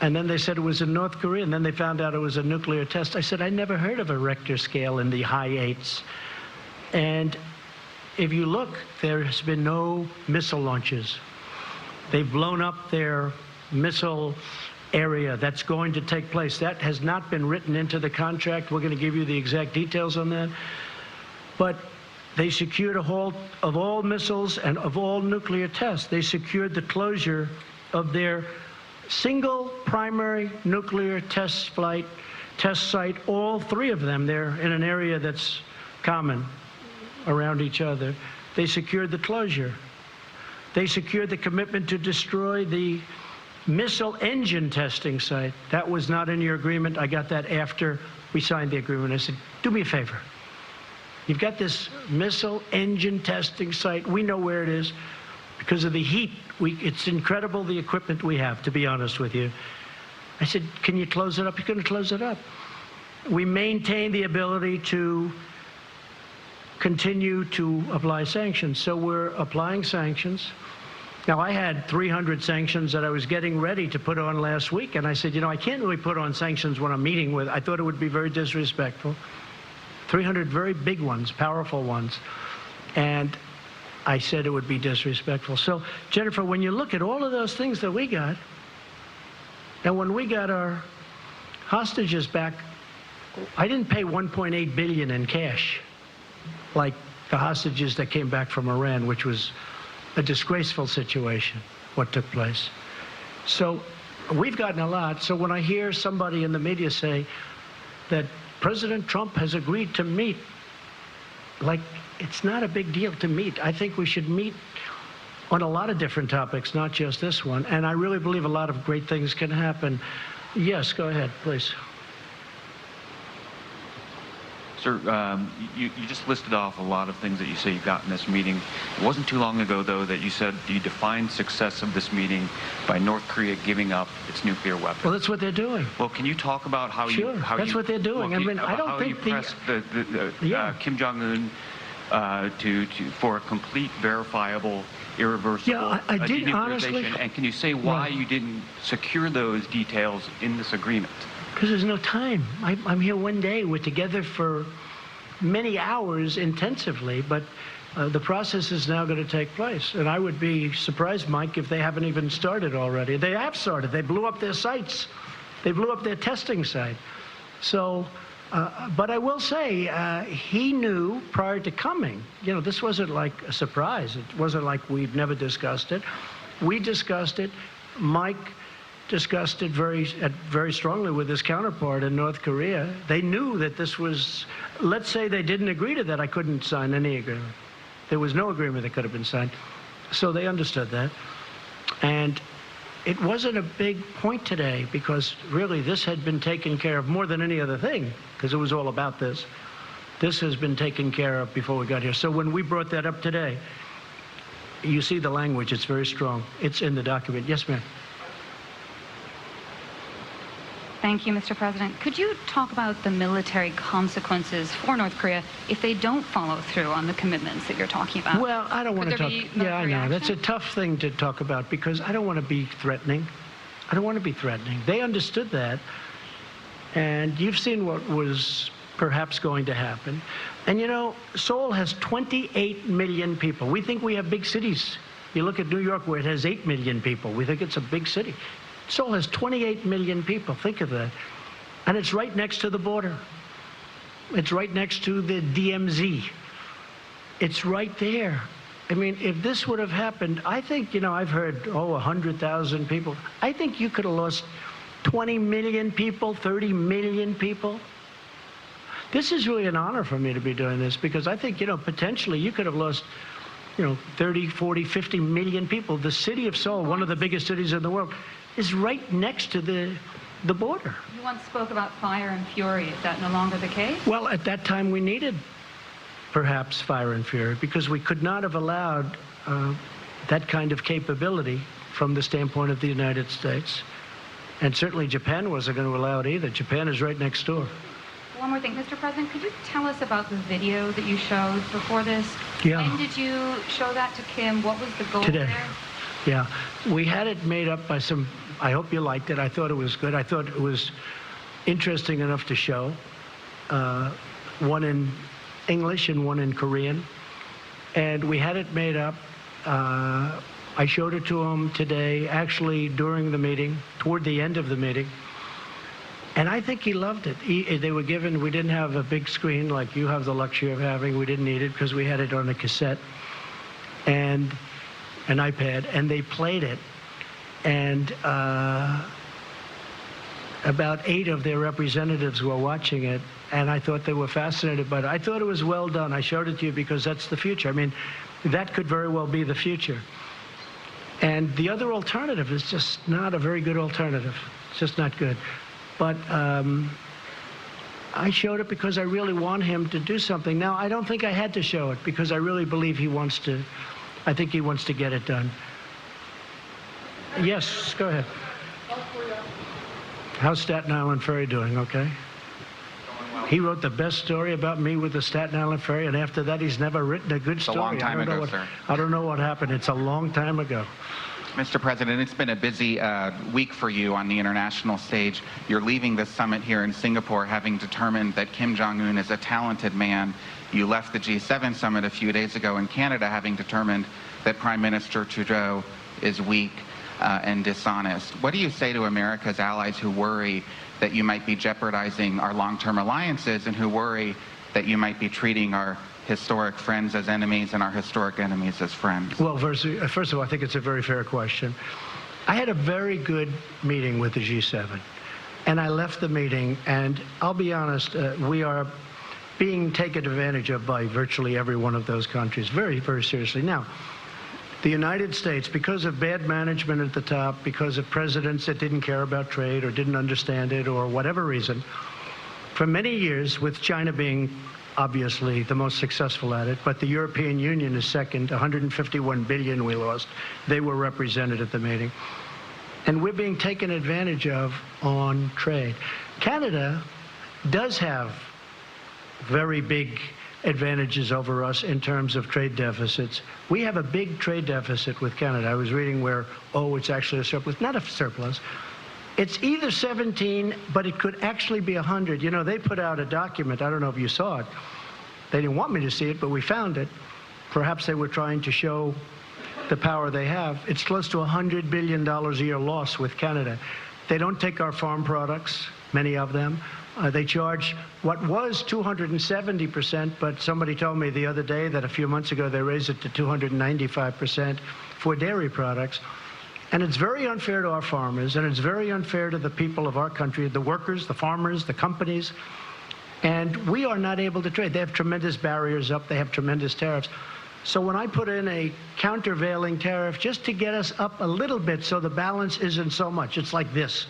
And then they said it was in North Korea, and then they found out it was a nuclear test. I said, I never heard of a Richter scale in the high 8s. And if you look, there has been no missile launches. They've blown up their missile area that's going to take place. That has not been written into the contract. We're going to give you the exact details on that. But they secured a halt of all missiles and of all nuclear tests. They secured the closure of their single primary nuclear test site, all 3 of them. They're in an area that's common around each other. They secured the closure. They secured the commitment to destroy the missile engine testing site. That was not in your agreement. I got that after we signed the agreement. I said, do me a favor. You've got this missile engine testing site. We know where it is. Because of the heat, it's incredible the equipment we have, to be honest with you. I said, can you close it up? You're going to close it up. We maintain the ability to continue to apply sanctions. So we're applying sanctions. Now, I had 300 sanctions that I was getting ready to put on last week, and I said, I can't really put on sanctions when I'm meeting with, I thought it would be very disrespectful. 300 very big ones, powerful ones. And I said it would be disrespectful. So, Jennifer, when you look at all of those things that we got, and when we got our hostages back, I didn't pay $1.8 billion in cash, like the hostages that came back from Iran, which was a disgraceful situation, what took place. So we've gotten a lot. So when I hear somebody in the media say that President Trump has agreed to meet, like, it's not a big deal to meet. I think we should meet on a lot of different topics, not just this one. And I really believe a lot of great things can happen. Yes, go ahead, please. Sir, you just listed off a lot of things that you say you got in this meeting. It wasn't too long ago, though, that you said you defined success of this meeting by North Korea giving up its nuclear weapons. Well, that's what they're doing. Well, can you talk about how sure, you... Sure, that's what they're doing. Well, I mean, I don't think you pressed Kim Jong Un for a complete, verifiable, irreversible I did, honestly. And can you say why you didn't secure those details in this agreement? Because there's no time. I'm here one day. We're together for many hours intensively, but the process is now going to take place. And I would be surprised, Mike, if they haven't even started already. They have started. They blew up their sites. They blew up their testing site. So, but I will say, he knew prior to coming. This wasn't like a surprise. It wasn't like we've never discussed it. We discussed it. Mike discussed it very strongly with his counterpart in North Korea. They knew that this was, let's say they didn't agree to that, I couldn't sign any agreement. There was no agreement that could have been signed. So they understood that. And it wasn't a big point today because really this had been taken care of more than any other thing because it was all about this. This has been taken care of before we got here. So when we brought that up today, you see the language, it's very strong. It's in the document. Yes, ma'am. Thank you, Mr. President. Could you talk about the military consequences for North Korea if they don't follow through on the commitments that you're talking about? Well, I don't want to talk. Yeah, I know. That's a tough thing to talk about because I don't want to be threatening. I don't want to be threatening. They understood that. And you've seen what was perhaps going to happen. And you know, Seoul has 28 million people. We think we have big cities. You look at New York where it has 8 million people. We think it's a big city. Seoul has 28 million people. Think of that. And it's right next to the border. It's right next to the DMZ. It's right there. I mean, if this would have happened, I think, you know, I've heard, 100,000 people. I think you could have lost 20 million people, 30 million people. This is really an honor for me to be doing this because I think, you know, potentially you could have lost, you know, 30, 40, 50 million people. The city of Seoul, one of the biggest cities in the world, is right next to the border. You once spoke about fire and fury. Is that no longer the case? Well, at that time we needed perhaps fire and fury because we could not have allowed that kind of capability from the standpoint of the United States. And certainly Japan wasn't going to allow it either. Japan is right next door. One more thing, Mr. President, could you tell us about the video that you showed before this? Yeah. When did you show that to Kim? What was the goal Today. there? Yeah, we had it made up by some, I hope you liked it. I thought it was good. I thought it was interesting enough to show. One in English and one in Korean. And we had it made up. I showed it to him today, actually during the meeting, toward the end of the meeting. And I think he loved it. They were given, we didn't have a big screen like you have the luxury of having. We didn't need it because we had it on a cassette and an iPad, and they played it. And about 8 of their representatives were watching it, and I thought they were fascinated by it. I thought it was well done. I showed it to you because that's the future. I mean, that could very well be the future. And the other alternative is just not a very good alternative. It's just not good. But I showed it because I really want him to do something. Now, I don't think I had to show it because I really believe he wants to. I think he wants to get it done. Yes, go ahead. How's Staten Island Ferry doing? Okay. He wrote the best story about me with the Staten Island Ferry, and after that, he's never written a good story. It's a long time ago, sir. I don't know what happened. It's a long time ago. Mr. President, it's been a busy week for you on the international stage. You're leaving this summit here in Singapore having determined that Kim Jong Un is a talented man. You left the G7 summit a few days ago in Canada having determined that Prime Minister Trudeau is weak and dishonest. What do you say to America's allies who worry that you might be jeopardizing our long-term alliances and who worry that you might be treating our historic friends as enemies and our historic enemies as friends? Well, first of all, I think it's a very fair question. I had a very good meeting with the G7, and I left the meeting, and I'll be honest, we are being taken advantage of by virtually every one of those countries, very, very seriously. Now, the United States, because of bad management at the top, because of presidents that didn't care about trade or didn't understand it or whatever reason, for many years, with China being obviously the most successful at it, but the European Union is second, 151 billion we lost. They were represented at the meeting. And we're being taken advantage of on trade. Canada does have very big advantages over us in terms of trade deficits. We have a big trade deficit with Canada. I was reading where, it's actually a surplus. Not a surplus. It's either 17, but it could actually be 100. You know, they put out a document. I don't know if you saw it. They didn't want me to see it, but we found it. Perhaps they were trying to show the power they have. It's close to $100 billion a year loss with Canada. They don't take our farm products, many of them. They charge what was 270%, but somebody told me the other day that a few months ago they raised it to 295% for dairy products. And it's very unfair to our farmers, and it's very unfair to the people of our country, the workers, the farmers, the companies. And we are not able to trade. They have tremendous barriers up. They have tremendous tariffs. So when I put in a countervailing tariff just to get us up a little bit so the balance isn't so much, it's like this.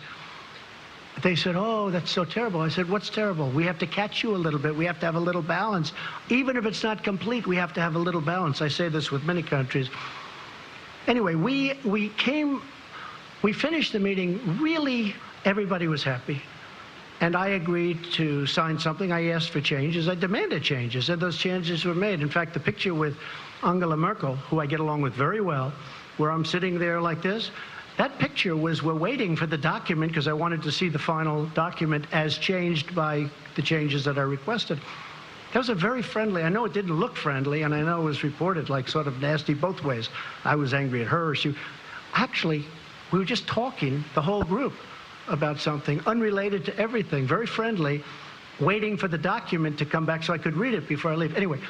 They said, oh, that's so terrible. I said, what's terrible? We have to catch you a little bit. We have to have a little balance. Even if it's not complete, we have to have a little balance. I say this with many countries. Anyway, we finished the meeting. Really, everybody was happy. And I agreed to sign something. I asked for changes. I demanded changes, and those changes were made. In fact, the picture with Angela Merkel, who I get along with very well, where I'm sitting there like this, that picture was we're waiting for the document because I wanted to see the final document as changed by the changes that I requested. That was a very friendly, I know it didn't look friendly, and I know it was reported like sort of nasty both ways. I was angry at her. Actually, we were just talking, the whole group, about something unrelated to everything, very friendly, waiting for the document to come back so I could read it before I leave. Anyway,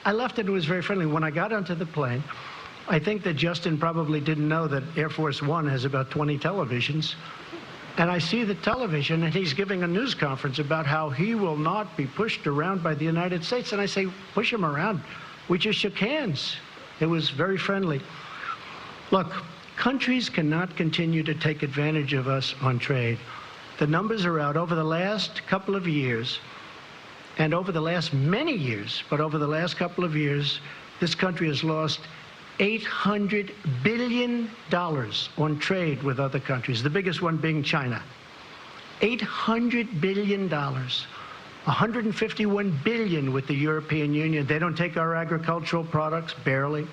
I left and it was very friendly. When I got onto the plane, I think that Justin probably didn't know that Air Force One has about 20 televisions. And I see the television, and he's giving a news conference about how he will not be pushed around by the United States. And I say, push him around. We just shook hands. It was very friendly. Look, countries cannot continue to take advantage of us on trade. The numbers are out. Over the last couple of years, and over the last many years, but over the last couple of years, this country has lost $800 billion on trade with other countries, the biggest one being China. $800 billion. $151 billion with the European Union. They don't take our agricultural products, barely.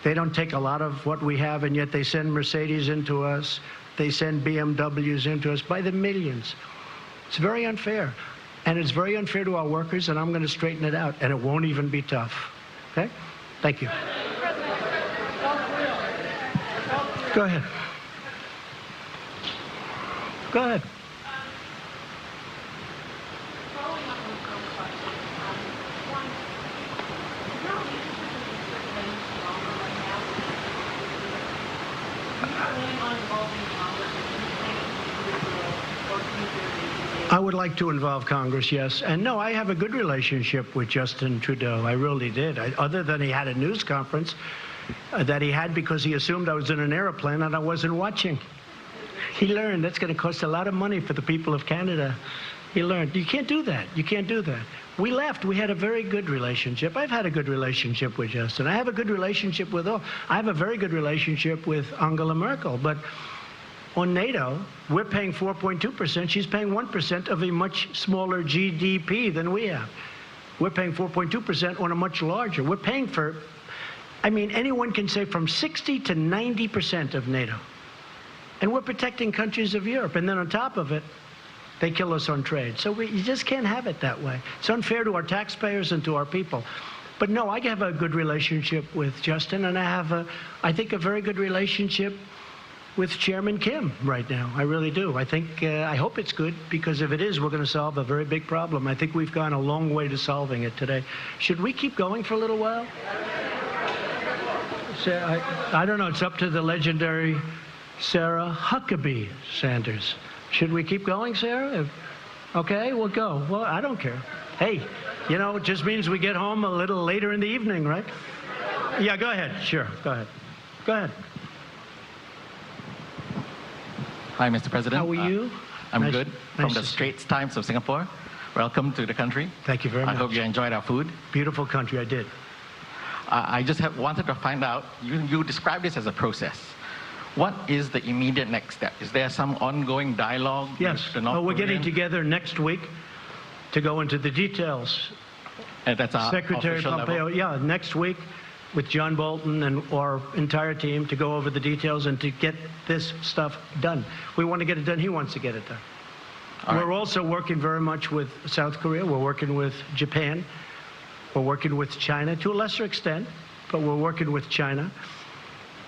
They don't take a lot of what we have, and yet they send Mercedes into us. They send BMWs into us by the millions. It's very unfair. And it's very unfair to our workers, and I'm going to straighten it out, and it won't even be tough. Okay? Thank you. Go ahead. Go ahead. I would like to involve Congress, yes. And no, I have a good relationship with Justin Trudeau. I really did. Other than he had a news conference that he had because he assumed I was in an airplane and I wasn't watching. He learned that's going to cost a lot of money for the people of Canada. He learned, you can't do that. You can't do that. We left. We had a very good relationship. I've had a good relationship with Justin. I have a good relationship with all. I have a very good relationship with Angela Merkel. But on NATO, we're paying 4.2%. She's paying 1% of a much smaller GDP than we have. We're paying 4.2% on a much larger. We're paying for, I mean, anyone can say from 60 to 90% of NATO. And we're protecting countries of Europe. And then on top of it, they kill us on trade. So you just can't have it that way. It's unfair to our taxpayers and to our people. But no, I have a good relationship with Justin, and I have, I think, a very good relationship with Chairman Kim right now. I really do. I think, I hope it's good, because if it is, we're going to solve a very big problem. I think we've gone a long way to solving it today. Should we keep going for a little while? I don't know. It's up to the legendary Sarah Huckabee Sanders. Should we keep going, Sarah? Okay, we'll go. Well, I don't care. Hey, you know, it just means we get home a little later in the evening, right? Yeah, go ahead. Sure, go ahead. Go ahead. Hi, Mr. President. How are you? I'm good. From the Straits Times of Singapore. Welcome to the country. Thank you very much. I hope you enjoyed our food. Beautiful country, I did. I just wanted to find out, you described this as a process. What is the immediate next step? Is there some ongoing dialogue? Yes. With the North We're getting Korean? together next week to go into the details. And that's our Secretary Pompeo, level? yeah, next week with John Bolton and our entire team to go over the details and to get this stuff done. We want to get it done. He wants to get it done. We're also working very much with South Korea. We're working with Japan. We're working with China to a lesser extent, but we're working with China.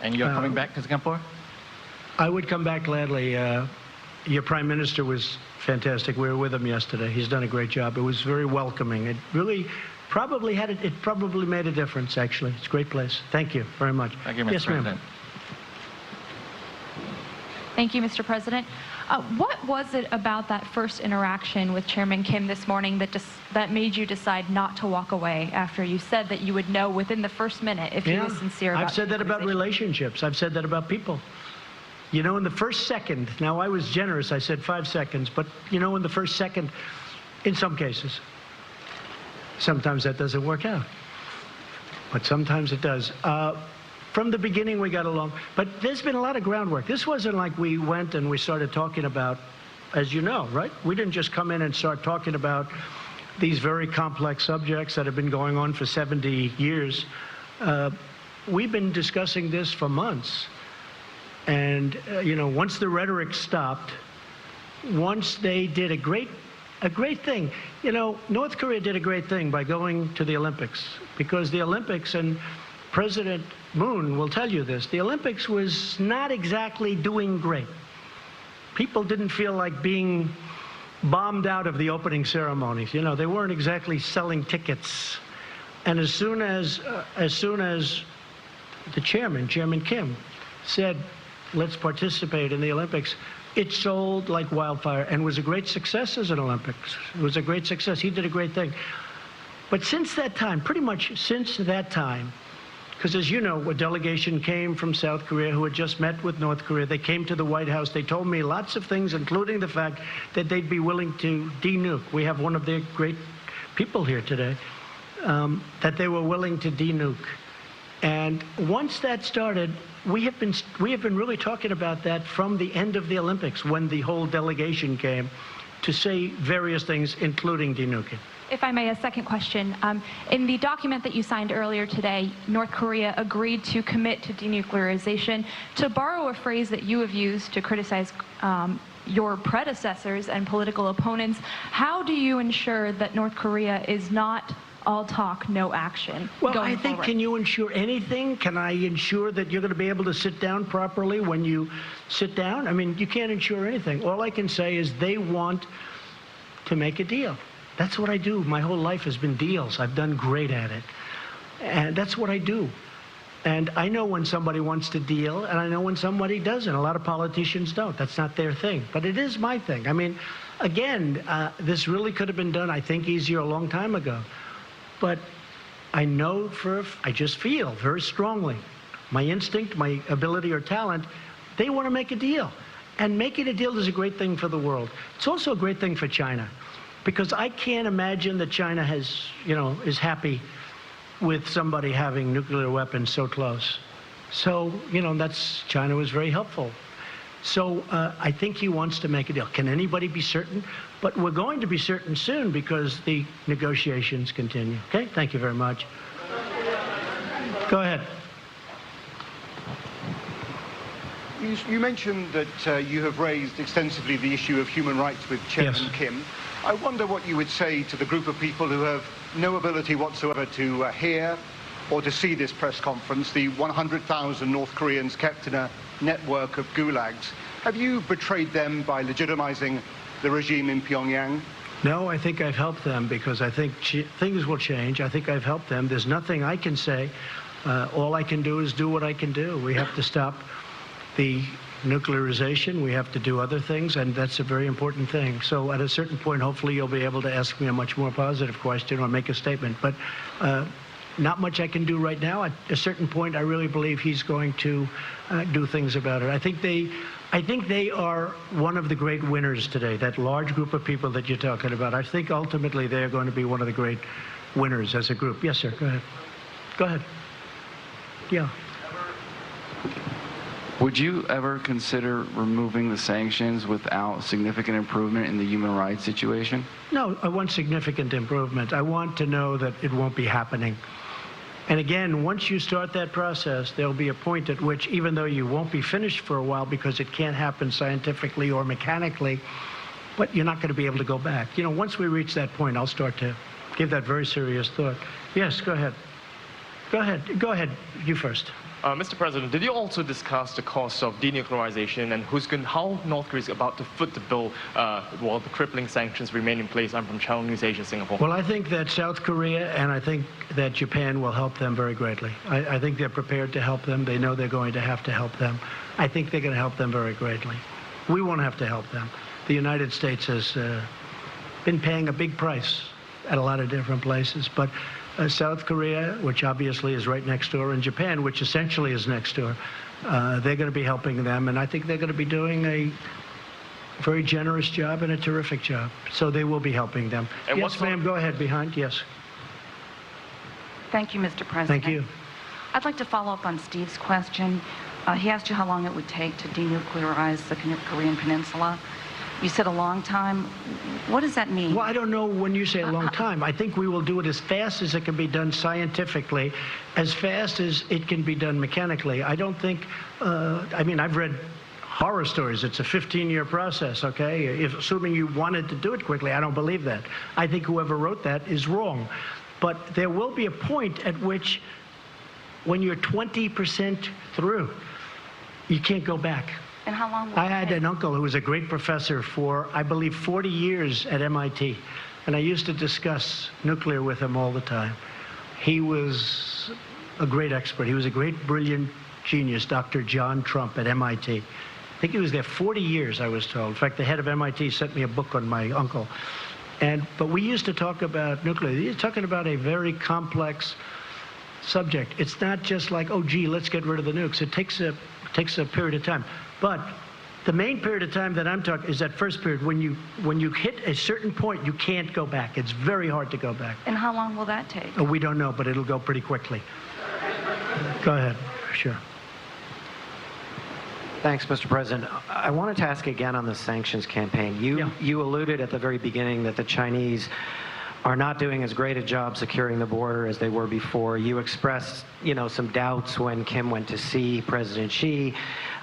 And you're coming back to Singapore? I would come back gladly. Your Prime Minister was fantastic. We were with him yesterday. He's done a great job. It was very welcoming. It really probably probably made a difference, actually. It's a great place. Thank you very much. Thank you, Mr. Yes, President. ma'am. Thank you, Mr. President. What was it about that first interaction with Chairman Kim this morning that made you decide not to walk away after you said that you would know within the first minute if he was sincere about I've said that about relationships. I've said that about people. You know, in the first second, now I was generous, I said 5 seconds, but you know, in the first second, in some cases, sometimes that doesn't work out. But sometimes it does. From the beginning, we got along. But there's been a lot of groundwork. This wasn't like we went and we started talking about, as you know, right? We didn't just come in and start talking about these very complex subjects that have been going on for 70 years. We've been discussing this for months. And, you know, once the rhetoric stopped, once they did a great thing. You know, North Korea did a great thing by going to the Olympics, because the Olympics, and President Moon will tell you this, the Olympics was not exactly doing great. People didn't feel like being bombed out of the opening ceremonies. You know, they weren't exactly selling tickets. And as soon as the chairman Kim, said, let's participate in the Olympics, it sold like wildfire and was a great success as an Olympics. It was a great success. He did a great thing. But since that time, pretty much since that time, because as you know, a delegation came from South Korea who had just met with North Korea. They came to the White House. They told me lots of things, including the fact that they'd be willing to de-nuke. We have one of their great people here today, that they were willing to de-nuke. And once that started, we have been really talking about that from the end of the Olympics, when the whole delegation came to say various things, including denuking. If I may, a second question. In the document that you signed earlier today, North Korea agreed to commit to denuclearization. To borrow a phrase that you have used to criticize your predecessors and political opponents, how do you ensure that North Korea is not all talk, no action? Well, I think, can you ensure anything? Can I ensure that you're going to be able to sit down properly when you sit down? I mean, you can't ensure anything. All I can say is they want to make a deal. That's what I do. My whole life has been deals. I've done great at it. And that's what I do. And I know when somebody wants to deal, and I know when somebody doesn't. A lot of politicians don't. That's not their thing. But it is my thing. I mean, again, this really could have been done, I think, easier a long time ago. But I know I just feel very strongly, my instinct, my ability or talent, they want to make a deal. And making a deal is a great thing for the world. It's also a great thing for China, because I can't imagine that China is happy with somebody having nuclear weapons so close. So, China was very helpful. So I think he wants to make a deal. Can anybody be certain? But we're going to be certain soon, because the negotiations continue. Okay, thank you very much. Go ahead. You mentioned that you have raised extensively the issue of human rights with Chairman Kim. I wonder what you would say to the group of people who have no ability whatsoever to hear or to see this press conference, the 100,000 North Koreans kept in a network of gulags. Have you betrayed them by legitimizing the regime in Pyongyang? No, I think I've helped them, because I think things will change. I think I've helped them. There's nothing I can say. All I can do is do what I can do. We have to stop the nuclearization. We have to do other things, and that's a very important thing. So at a certain point, hopefully you'll be able to ask me a much more positive question or make a statement. But not much I can do right now. At a certain point, I really believe he's going to do things about it. I think they are one of the great winners today, that large group of people that you're talking about. I think ultimately they're going to be one of the great winners as a group. Yes, sir, go ahead. Go ahead. Yeah. Would you ever consider removing the sanctions without significant improvement in the human rights situation? No, I want significant improvement. I want to know that it won't be happening. And again, once you start that process, there'll be a point at which, even though you won't be finished for a while because it can't happen scientifically or mechanically, but you're not going to be able to go back. Once we reach that point, I'll start to give that very serious thought. Yes, go ahead. Go ahead. Go ahead. You first. Mr. President, did you also discuss the cost of denuclearization and how North Korea is about to foot the bill while the crippling sanctions remain in place? I'm from Channel News Asia, Singapore. Well, I think that South Korea and I think that Japan will help them very greatly. I think they're prepared to help them. They know they're going to have to help them. I think they're going to help them very greatly. We won't have to help them. The United States has been paying a big price at a lot of different places, but South Korea, which obviously is right next door, and Japan, which essentially is next door, they're going to be helping them, and I think they're going to be doing a very generous job and a terrific job. So they will be helping them. And yes, ma'am, go ahead behind. Yes. Thank you, Mr. President. Thank you. I'd like to follow up on Steve's question. He asked you how long it would take to denuclearize the Korean Peninsula. You said a long time. What does that mean? Well, I don't know when you say a long time. I think we will do it as fast as it can be done scientifically, as fast as it can be done mechanically. I don't think, I mean, I've read horror stories. It's a 15-year process, okay? Assuming you wanted to do it quickly, I don't believe that. I think whoever wrote that is wrong. But there will be a point at which, when you're 20% through, you can't go back. And how long will I had an uncle who was a great professor for, I believe, 40 years at MIT. And I used to discuss nuclear with him all the time. He was a great expert. He was a great, brilliant genius, Dr. John Trump at MIT. I think he was there 40 years, I was told. In fact, the head of MIT sent me a book on my uncle. But we used to talk about nuclear. You're talking about a very complex subject. It's not just like, oh, gee, let's get rid of the nukes. It takes a period of time. But the main period of time that I'm talking is that first period. When you hit a certain point, you can't go back. It's very hard to go back. And how long will that take? We don't know, but it'll go pretty quickly. Go ahead. Sure. Thanks, Mr. President. I wanted to ask again on the sanctions campaign. You alluded at the very beginning that the Chinese are not doing as great a job securing the border as they were before. You expressed, some doubts when Kim went to see President Xi.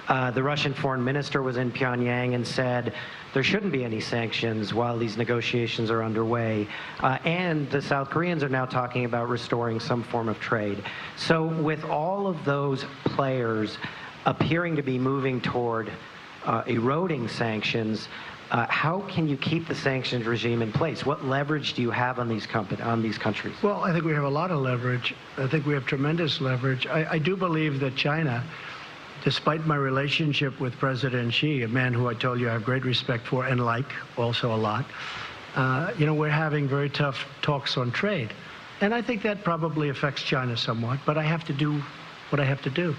The Russian foreign minister was in Pyongyang and said there shouldn't be any sanctions while these negotiations are underway. And the South Koreans are now talking about restoring some form of trade. So with all of those players appearing to be moving toward eroding sanctions, how can you keep the sanctions regime in place? What leverage do you have on these countries? Well, I think we have a lot of leverage. I think we have tremendous leverage. I do believe that China, despite my relationship with President Xi, a man who I told you I have great respect for and like also a lot, we're having very tough talks on trade. And I think that probably affects China somewhat, but I have to do what I have to do.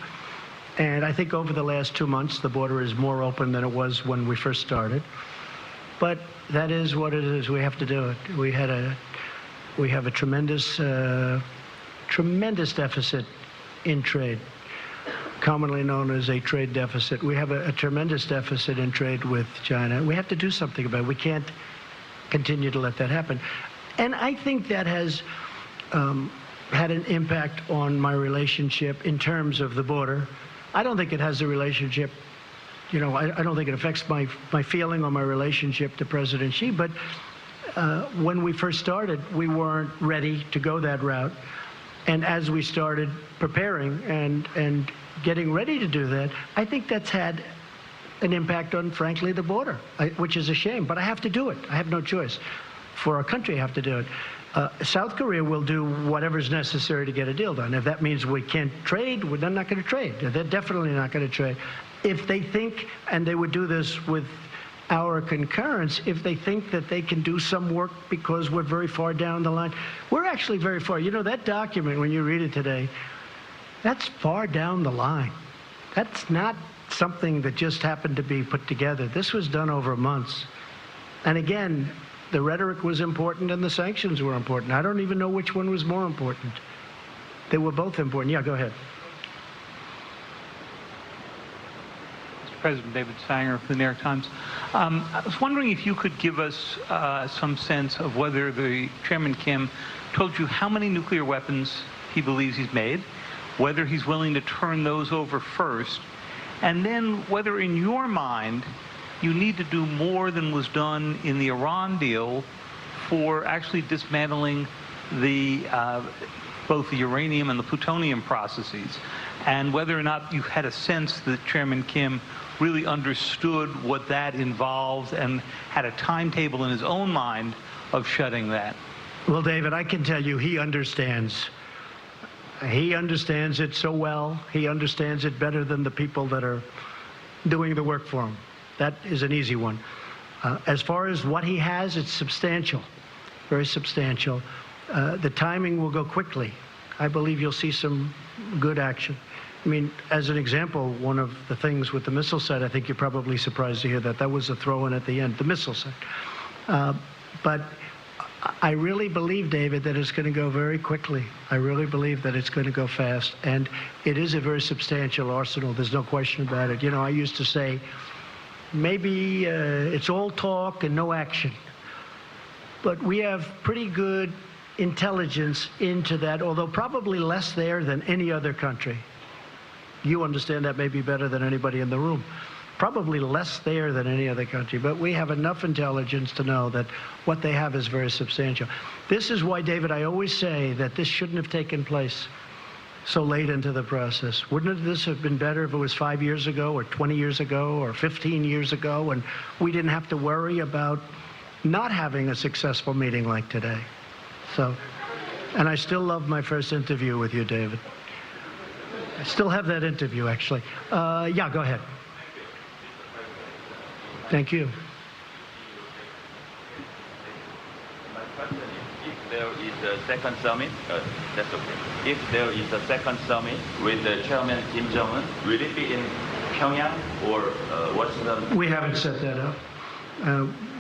And I think over the last 2 months, the border is more open than it was when we first started. But that is what it is. We have to do it. We have a tremendous deficit in trade, commonly known as a trade deficit. We have a tremendous deficit in trade with China. We have to do something about it. We can't continue to let that happen. And I think that has had an impact on my relationship in terms of the border. I don't think it has a relationship, I don't think it affects my feeling or my relationship to President Xi, but when we first started, we weren't ready to go that route. And as we started preparing and getting ready to do that, I think that's had an impact on, frankly, the border, which is a shame, but I have to do it. I have no choice. For our country, I have to do it. South Korea will do whatever's necessary to get a deal done. If that means we can't trade, they're not going to trade. They're definitely not going to trade. If they think, and they would do this with our concurrence, if they think that they can do some work because we're very far down the line. We're actually very far. That document, when you read it today, that's far down the line. That's not something that just happened to be put together. This was done over months. And again, the rhetoric was important and the sanctions were important. I don't even know which one was more important. They were both important. Yeah, go ahead. Mr. President, David Sanger of the New York Times. I was wondering if you could give us some sense of whether the Chairman Kim told you how many nuclear weapons he believes he's made, whether he's willing to turn those over first, and then whether in your mind you need to do more than was done in the Iran deal for actually dismantling both the uranium and the plutonium processes, and whether or not you had a sense that Chairman Kim really understood what that involves and had a timetable in his own mind of shutting that. Well, David, I can tell you he understands. He understands it so well. He understands it better than the people that are doing the work for him. That is an easy one. As far as what he has, it's substantial, very substantial. The timing will go quickly. I believe you'll see some good action. I mean, as an example, one of the things with the missile set, I think you're probably surprised to hear that was a throw-in at the end, the missile set. But I really believe, David, that it's going to go very quickly. I really believe that it's going to go fast. And it is a very substantial arsenal. There's no question about it. You know, I used to say, maybe it's all talk and no action. But we have pretty good intelligence into that, although probably less there than any other country. You understand that maybe better than anybody in the room. Probably less there than any other country, but we have enough intelligence to know that what they have is very substantial. This is why, David, I always say that this shouldn't have taken place so late into the process. Wouldn't this have been better if it was 5 years ago or 20 years ago or 15 years ago and we didn't have to worry about not having a successful meeting like today? So, and I still love my first interview with you, David. I still have that interview, actually. Yeah, go ahead. Thank you. My question is, if there is a second summit, that's okay. If there is a second summit with Chairman Kim Jong Un, will it be in Pyongyang or Washington? We haven't set that up.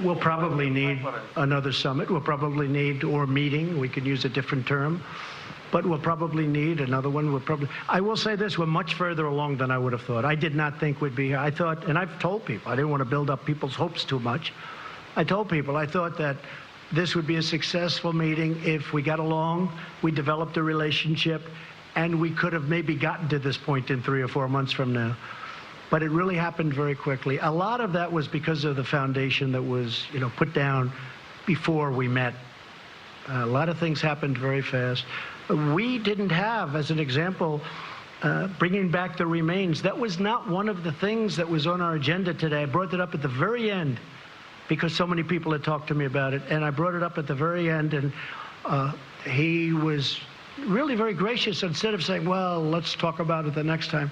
We'll probably need another summit. We'll probably need, or meeting, we could use a different term. But we'll probably need another one. I will say this, we're much further along than I would have thought. I did not think we'd be here. I thought, and I've told people, I didn't want to build up people's hopes too much. I told people, I thought that this would be a successful meeting if we got along, we developed a relationship, and we could have maybe gotten to this point in 3 or 4 months from now. But it really happened very quickly. A lot of that was because of the foundation that was, you know, put down before we met. A lot of things happened very fast. We didn't have, as an example, bringing back the remains. That was not one of the things that was on our agenda today. I brought it up at the very end because so many people had talked to me about it, and I brought it up at the very end, and he was really very gracious. Instead of saying, well, let's talk about it the next time,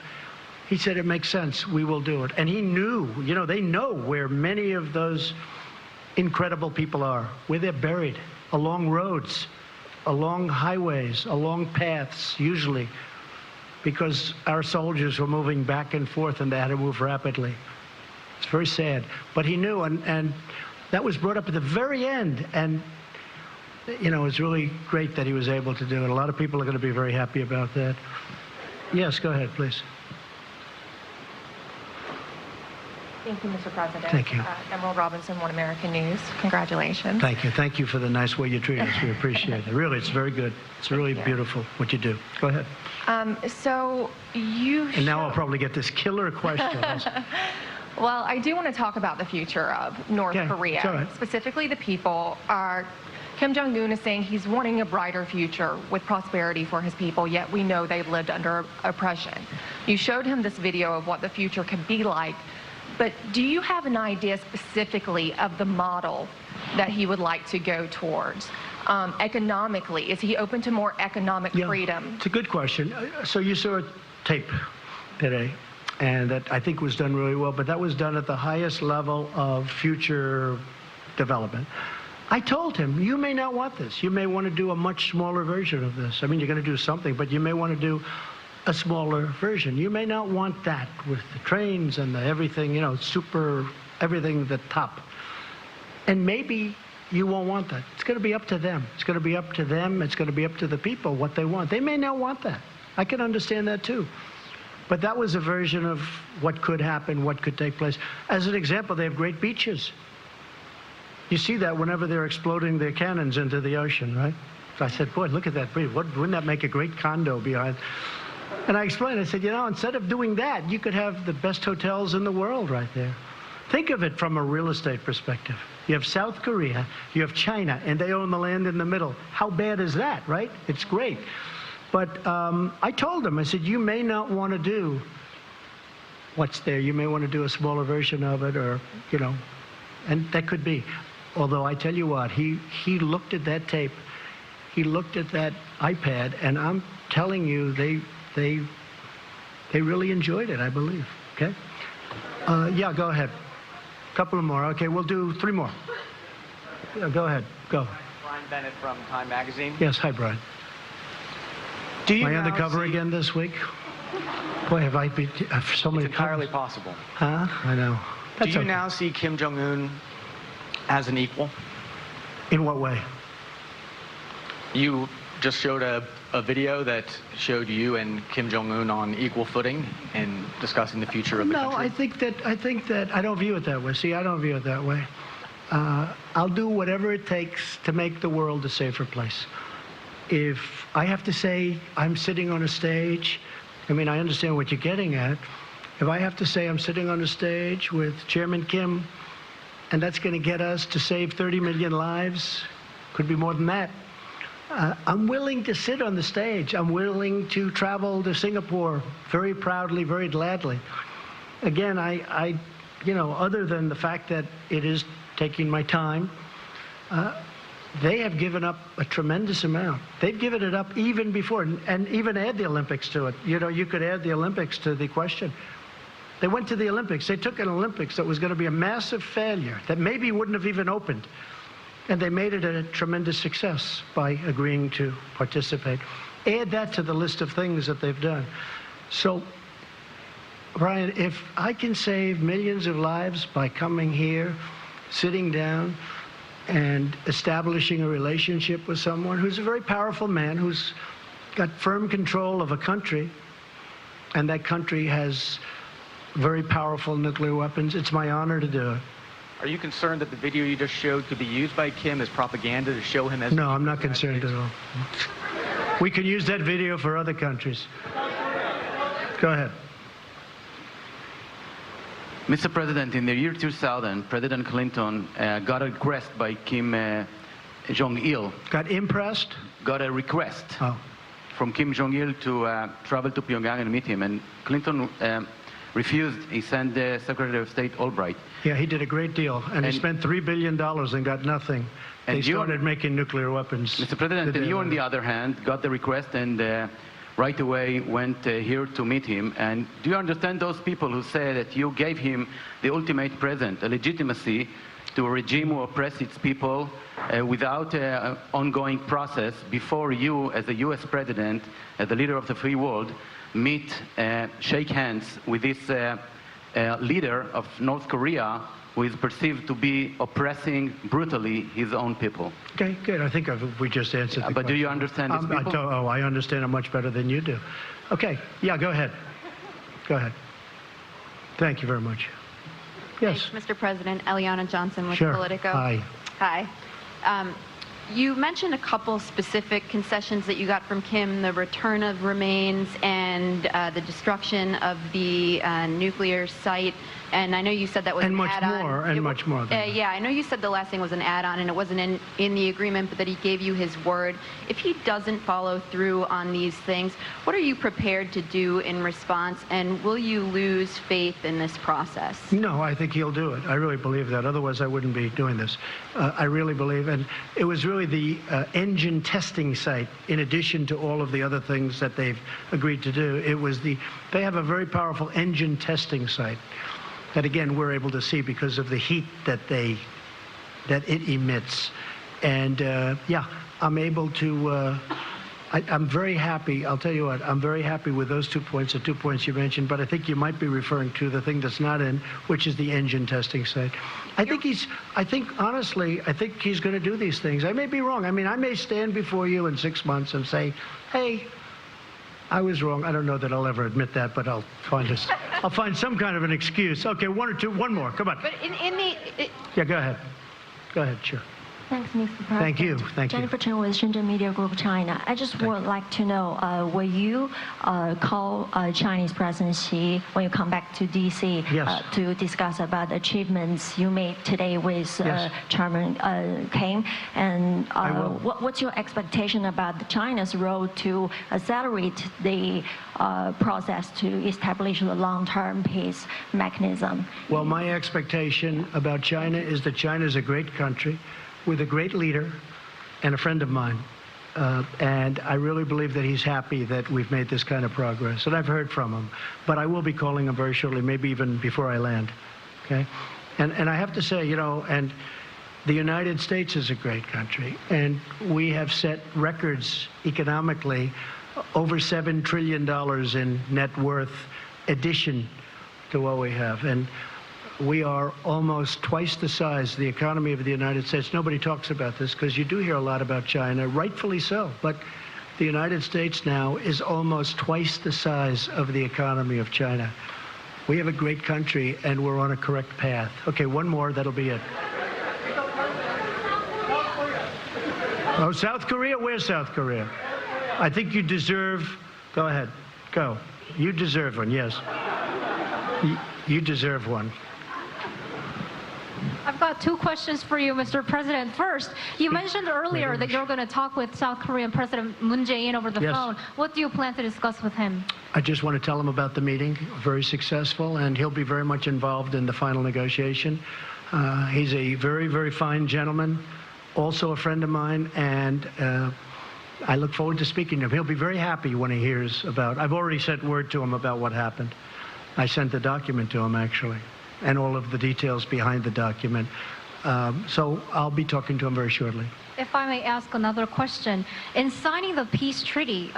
he said, it makes sense, we will do it. And he knew, you know, they know where many of those incredible people are, where they're buried, along roads, along highways, along paths, usually, because our soldiers were moving back and forth and they had to move rapidly. It's very sad. But he knew, and that was brought up at the very end. And, you know, it was really great that he was able to do it. A lot of people are going to be very happy about that. Yes, go ahead, please. Thank you, Mr. President. Thank you. Emerald Robinson, One American News. Congratulations. Thank you. Thank you for the nice way you treat us. We appreciate it. Really, it's very good. It's really beautiful what you do. Go ahead. So you And now I'll probably get this killer question. Well, I do want to talk about the future of North Korea. all right. Specifically, the people are. Kim Jong Un is saying he's wanting a brighter future with prosperity for his people, yet we know they've lived under oppression. You showed him this video of what the future could be like. But do you have an idea specifically of the model that he would like to go towards? Economically, is he open to more economic freedom? It's a good question. So you saw a tape today, and that I think was done really well, but that was done at the highest level of future development. I told him, you may not want this. You may want to do a much smaller version of this. I mean, you're going to do something, but you may want to do a smaller version. You may not want that with the trains and the everything, you know, super, everything the top. And maybe you won't want that. It's going to be up to them. It's going to be up to them. It's going to be up to the people what they want. They may not want that. I can understand that too. But that was a version of what could happen, what could take place. As an example, they have great beaches. You see that whenever they're exploding their cannons into the ocean, right? So I said, boy, look at that bridge. Wouldn't that make a great condo behind? And I explained, I said, you know, instead of doing that, you could have the best hotels in the world right there. Think of it from a real estate perspective. You have South Korea, you have China, and they own the land in the middle. How bad is that, right? It's great. But I told them, I said, you may not want to do what's there. You may want to do a smaller version of it, or, you know, and that could be. Although I tell you what, he looked at that tape, he looked at that iPad, and I'm telling you, they really enjoyed it, I believe. Okay? Yeah, go ahead. A couple more. Okay, we'll do 3 more. Yeah, go ahead. Go. Brian Bennett from Time Magazine. Yes, hi, Brian. Am I undercover again this week? Boy, have I been so many. It's entirely possible. Huh? I know. Do you now see Kim Jong Un as an equal? In what way? You just showed a video that showed you and Kim Jong Un on equal footing in discussing the future of the country. No, I think that I don't view it that way. See, I don't view it that way. I'll do whatever it takes to make the world a safer place. If I have to say I'm sitting on a stage, I mean, I understand what you're getting at. If I have to say I'm sitting on a stage with Chairman Kim, and that's going to get us to save 30 million lives, could be more than that, I'm willing to sit on the stage. I'm willing to travel to Singapore very proudly, very gladly. Again, you know, other than the fact that it is taking my time, they have given up a tremendous amount. They've given it up even before, and even add the Olympics to it. You know, you could add the Olympics to the question. They went to the Olympics. They took an Olympics that was going to be a massive failure, that maybe wouldn't have even opened. And they made it a tremendous success by agreeing to participate. Add that to the list of things that they've done. So, Brian, if I can save millions of lives by coming here, sitting down, and establishing a relationship with someone who's a very powerful man, who's got firm control of a country, and that country has very powerful nuclear weapons, it's my honor to do it. Are you concerned that the video you just showed could be used by Kim as propaganda to show him as... No, I'm not concerned at all. We can use that video for other countries. Go ahead. Mr. President, in the year 2000, President Clinton got a request by Kim Jong-il. Got impressed? Got a request from Kim Jong-il to travel to Pyongyang and meet him. And Clinton refused. He sent the Secretary of State Albright. Yeah, he did a great deal. And he spent $3 billion and got nothing. They started making nuclear weapons. Mr. President, and you, on the other hand, got the request and right away went here to meet him. And do you understand those people who say that you gave him the ultimate present, a legitimacy to a regime who oppresses its people without an ongoing process before you, as a U.S. president, as the leader of the free world, meet, shake hands with this leader of North Korea who is perceived to be oppressing brutally his own people? Okay, good. I think we just answered the But question. do you understand these people? I understand it much better than you do. Okay, yeah, go ahead. Go ahead. Thank you very much. Yes. Thanks, Mr. President. Eliana Johnson with Sure. Politico. Hi. Hi. You mentioned a couple specific concessions that you got from Kim, the return of remains and the destruction of the nuclear site. And I know you said that was an add-on. Much more. Yeah, I know you said the last thing was an add-on and it wasn't in the agreement, but that he gave you his word. If he doesn't follow through on these things, what are you prepared to do in response, and will you lose faith in this process? No, I think he'll do it. I really believe that. Otherwise, I wouldn't be doing this. I really believe, and it was really the engine testing site, in addition to all of the other things that they've agreed to do. It was they have a very powerful engine testing site that, again, we're able to see because of the heat that it emits. And yeah, I'm able to, I'm very happy. I'll tell you what, I'm very happy with those 2 points, the 2 points you mentioned, but I think you might be referring to the thing that's not in, which is the engine testing site. Honestly, I think he's going to do these things. I may be wrong. I mean, I may stand before you in 6 months and say, hey, I was wrong. I don't know that I'll ever admit that, but I'll find some kind of an excuse. Okay, one more. Come on. But Yeah, go ahead. Go ahead, sure. Thanks, Mr. President. Thank you. Thank you. Jennifer Chen with Shenzhen Media Group, China. I just would like to know, will you call Chinese President Xi when you come back to D.C. To discuss about the achievements you made today with Chairman Kim? And what's your expectation about China's role to accelerate the process to establish the long-term peace mechanism? Well, my expectation about China is that China is a great country with a great leader and a friend of mine. And I really believe that he's happy that we've made this kind of progress. And I've heard from him. But I will be calling him very shortly, maybe even before I land. Okay? And I have to say, you know, and the United States is a great country. And we have set records economically, over $7 trillion in net worth addition to what we have. And we are almost twice the size, the economy of the United States. Nobody talks about this because you do hear a lot about China, rightfully so. But the United States now is almost twice the size of the economy of China. We have a great country, and we're on a correct path. Okay, one more, that'll be it. Oh, South Korea? Where's South Korea? I think you deserve, go ahead, go. You deserve one, yes. You deserve one. I've got two questions for you, Mr. President. First, you mentioned earlier that you're going to talk with South Korean President Moon Jae-in over the phone. What do you plan to discuss with him? I just want to tell him about the meeting, very successful, and he'll be very much involved in the final negotiation. He's a very, very fine gentleman, also a friend of mine, and I look forward to speaking to him. He'll be very happy when he hears about, I've already sent word to him about what happened. I sent the document to him, actually, and all of the details behind the document. So I'll be talking to him very shortly. If I may ask another question, in signing the peace treaty,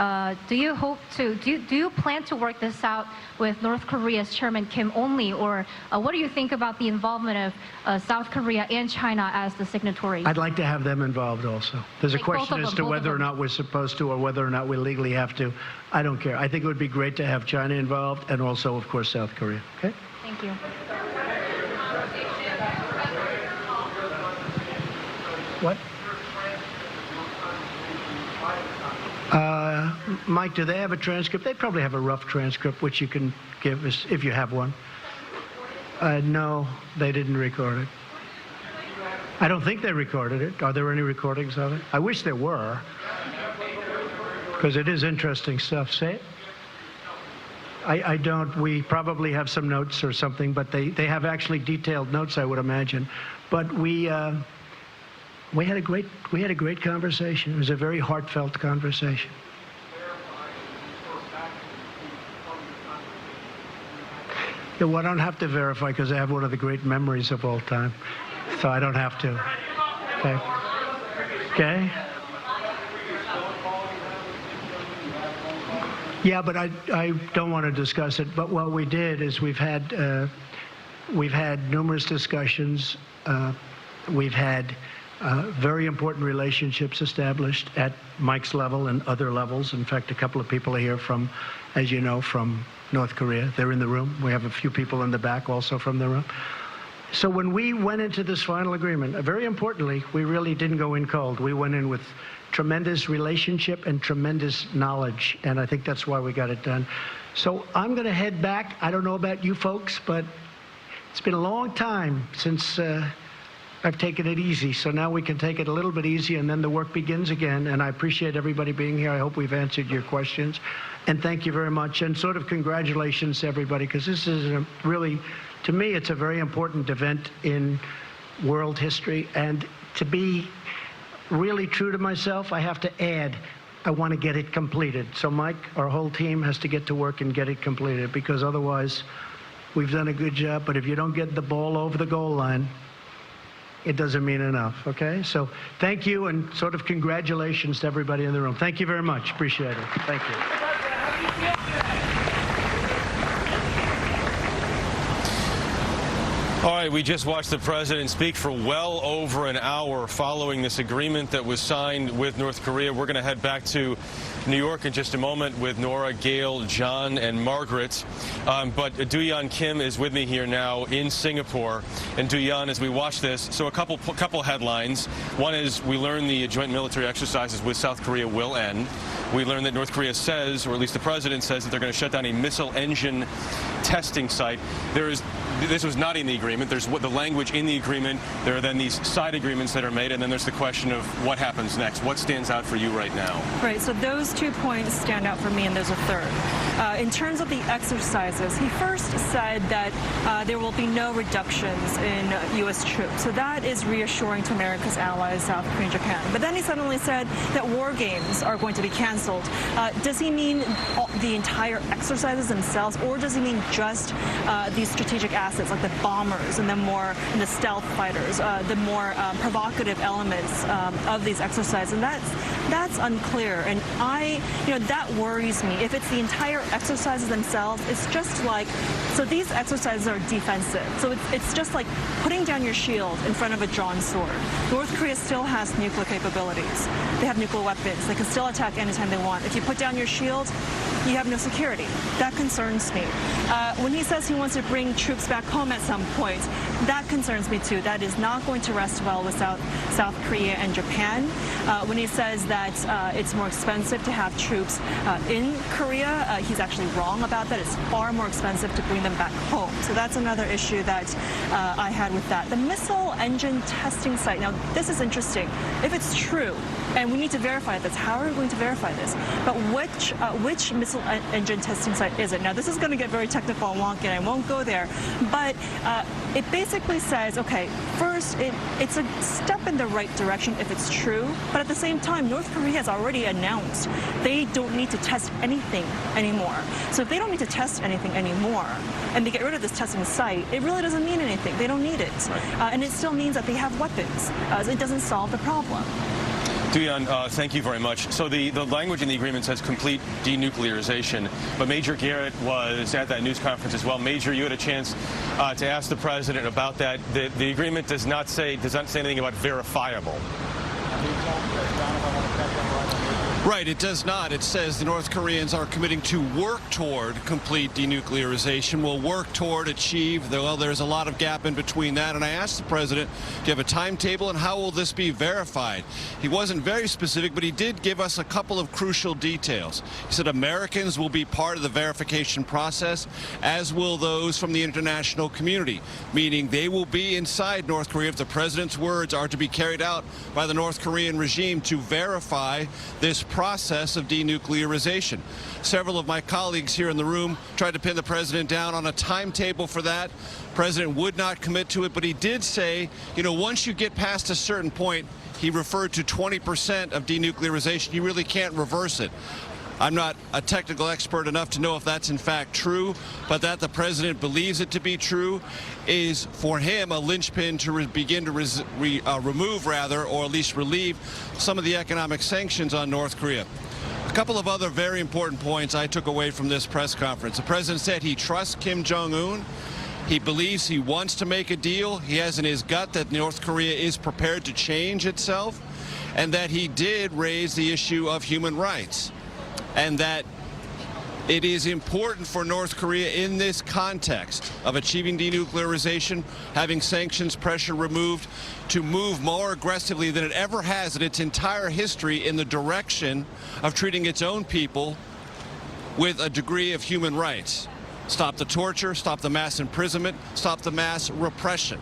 do you plan to work this out with North Korea's Chairman Kim only, or what do you think about the involvement of South Korea and China as the signatories? I'd like to have them involved also. There's a question as to whether or not we're supposed to or whether or not we legally have to. I don't care. I think it would be great to have China involved and also, of course, South Korea. Okay? Thank you. What? Mike, do they have a transcript? They probably have a rough transcript, which you can give us if you have one. No, they didn't record it. I don't think they recorded it. Are there any recordings of it? I wish there were, because it is interesting stuff. Say it. I don't. We probably have some notes or something, but they have actually detailed notes, I would imagine. But we had a great conversation. It was a very heartfelt conversation. Yeah, well, I don't have to verify because I have one of the great memories of all time, so I don't have to. Okay. Okay. Yeah, but I don't want to discuss it. But what we did is we've had numerous discussions. We've had very important relationships established at Mike's level and other levels. In fact, a couple of people are here from, as you know, from North Korea. They're in the room. We have a few people in the back also from the room. So when we went into this final agreement, very importantly, we really didn't go in cold. We went in with tremendous relationship and tremendous knowledge, and I think that's why we got it done. So I'm going to head back. I don't know about you folks, but it's been a long time since I've taken it easy, so now we can take it a little bit easy, and then the work begins again. And I appreciate everybody being here. I hope we've answered your questions, and thank you very much. And sort of congratulations to everybody, because this is really, to me, it's a very important event in world history. And to be really true to myself, I have to add, I want to get it completed. So Mike, our whole team has to get to work and get it completed, because otherwise, we've done a good job. But if you don't get the ball over the goal line, it doesn't mean enough, okay? So thank you, and sort of congratulations to everybody in the room. Thank you very much. Appreciate it. Thank you. All right, we just watched the president speak for well over an hour following this agreement that was signed with North Korea. We're going to head back to New York in just a moment with Nora, Gail, John, and Margaret. But Duyan Kim is with me here now in Singapore. And Duyan, as we watch this, so a couple headlines. One is we learned the joint military exercises with South Korea will end. We learned that North Korea says, or at least the president says, that they're going to shut down a missile engine testing site. This was not in the agreement. There's the language in the agreement. There are then these side agreements that are made, and then there's the question of what happens next. What stands out for you right now? Right, so those 2 points stand out for me, and there's a third. In terms of the exercises, he first said that there will be no reductions in U.S. troops. So that is reassuring to America's allies, South Korea and Japan. But then he suddenly said that war games are going to be canceled. Does he mean the entire exercises themselves, or does he mean just these strategic assets like the bombers bombers and the stealth fighters, the more provocative elements of these exercises, and that's unclear. And that worries me. If it's the entire exercises themselves, it's just like, so these exercises are defensive. So it's just like putting down your shield in front of a drawn sword. North Korea still has nuclear capabilities. They have nuclear weapons. They can still attack anytime they want. If you put down your shield, you have no security. That concerns me. When he says he wants to bring troops back home at some point, that concerns me too. That is not going to rest well with South Korea and Japan. When he says that it's more expensive to have troops in Korea, he's actually wrong about that. It's far more expensive to bring them back home. So that's another issue that I had with that. The missile engine testing site. Now, this is interesting. If it's true, and we need to verify this, how are we going to verify this? But which missile engine testing site is it? Now, this is going to get very technical and wonky, and I won't go there. But it basically says, okay, first, it's a step in the right direction if it's true. But at the same time, North Korea has already announced they don't need to test anything anymore. So if they don't need to test anything anymore, and they get rid of this testing site, it really doesn't mean anything. They don't need it. Right. And it still means that they have weapons. So it doesn't solve the problem. Duyan, thank you very much. So the language in the agreement says complete denuclearization, but Major Garrett was at that news conference as well. Major, you had a chance to ask the president about that. The agreement does not say anything about verifiable. Right, it does not. It says the North Koreans are committing to work toward complete denuclearization, will work toward achieve. Well, there's a lot of gap in between that. And I asked the president, do you have a timetable and how will this be verified? He wasn't very specific, but he did give us a couple of crucial details. He said Americans will be part of the verification process, as will those from the international community, meaning they will be inside North Korea if the president's words are to be carried out by the North Korean regime to verify this process of denuclearization. Several of my colleagues here in the room tried to pin the president down on a timetable for that. The president would not commit to it, but he did say, once you get past a certain point, he referred to 20% of denuclearization, you really can't reverse it. I'm not a technical expert enough to know if that's in fact true, but that the president believes it to be true is for him a linchpin to begin to remove, or at least relieve, some of the economic sanctions on North Korea. A couple of other very important points I took away from this press conference. The president said he trusts Kim Jong Un. He believes he wants to make a deal. He has in his gut that North Korea is prepared to change itself, and that he did raise the issue of human rights, and that it is important for North Korea in this context of achieving denuclearization, having sanctions pressure removed, to move more aggressively than it ever has in its entire history in the direction of treating its own people with a degree of human rights. Stop the torture, stop the mass imprisonment, stop the mass repression.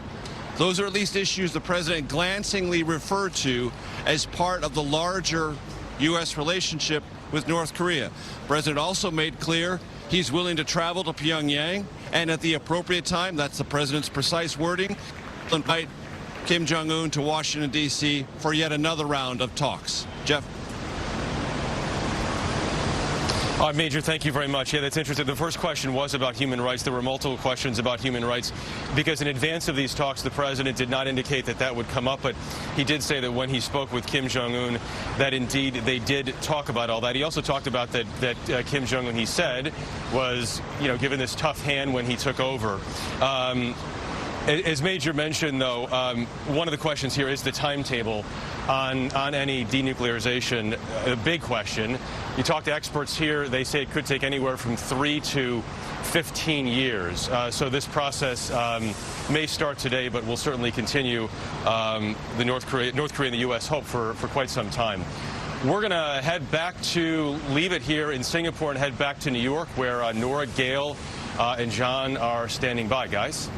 Those are at least issues the president glancingly referred to as part of the larger U.S. relationship with North Korea. The president also made clear he's willing to travel to Pyongyang, and at the appropriate time, that's the president's precise wording, invite Kim Jong Un to Washington, D.C. for yet another round of talks. Jeff? Major, thank you very much. Yeah, that's interesting. The first question was about human rights. There were multiple questions about human rights because in advance of these talks, the president did not indicate that that would come up, but he did say that when he spoke with Kim Jong Un, that indeed they did talk about all that. He also talked about that Kim Jong Un, he said, was, given this tough hand when he took over. As Major mentioned, though, one of the questions here is the timetable on any denuclearization. A big question. You talk to experts here, they say it could take anywhere from 3 to 15 years. So this process may start today, but will certainly continue. The North Korea and the U.S. hope for quite some time. We're going to head back to leave it here in Singapore and head back to New York, where Nora, Gail, and John are standing by. Guys.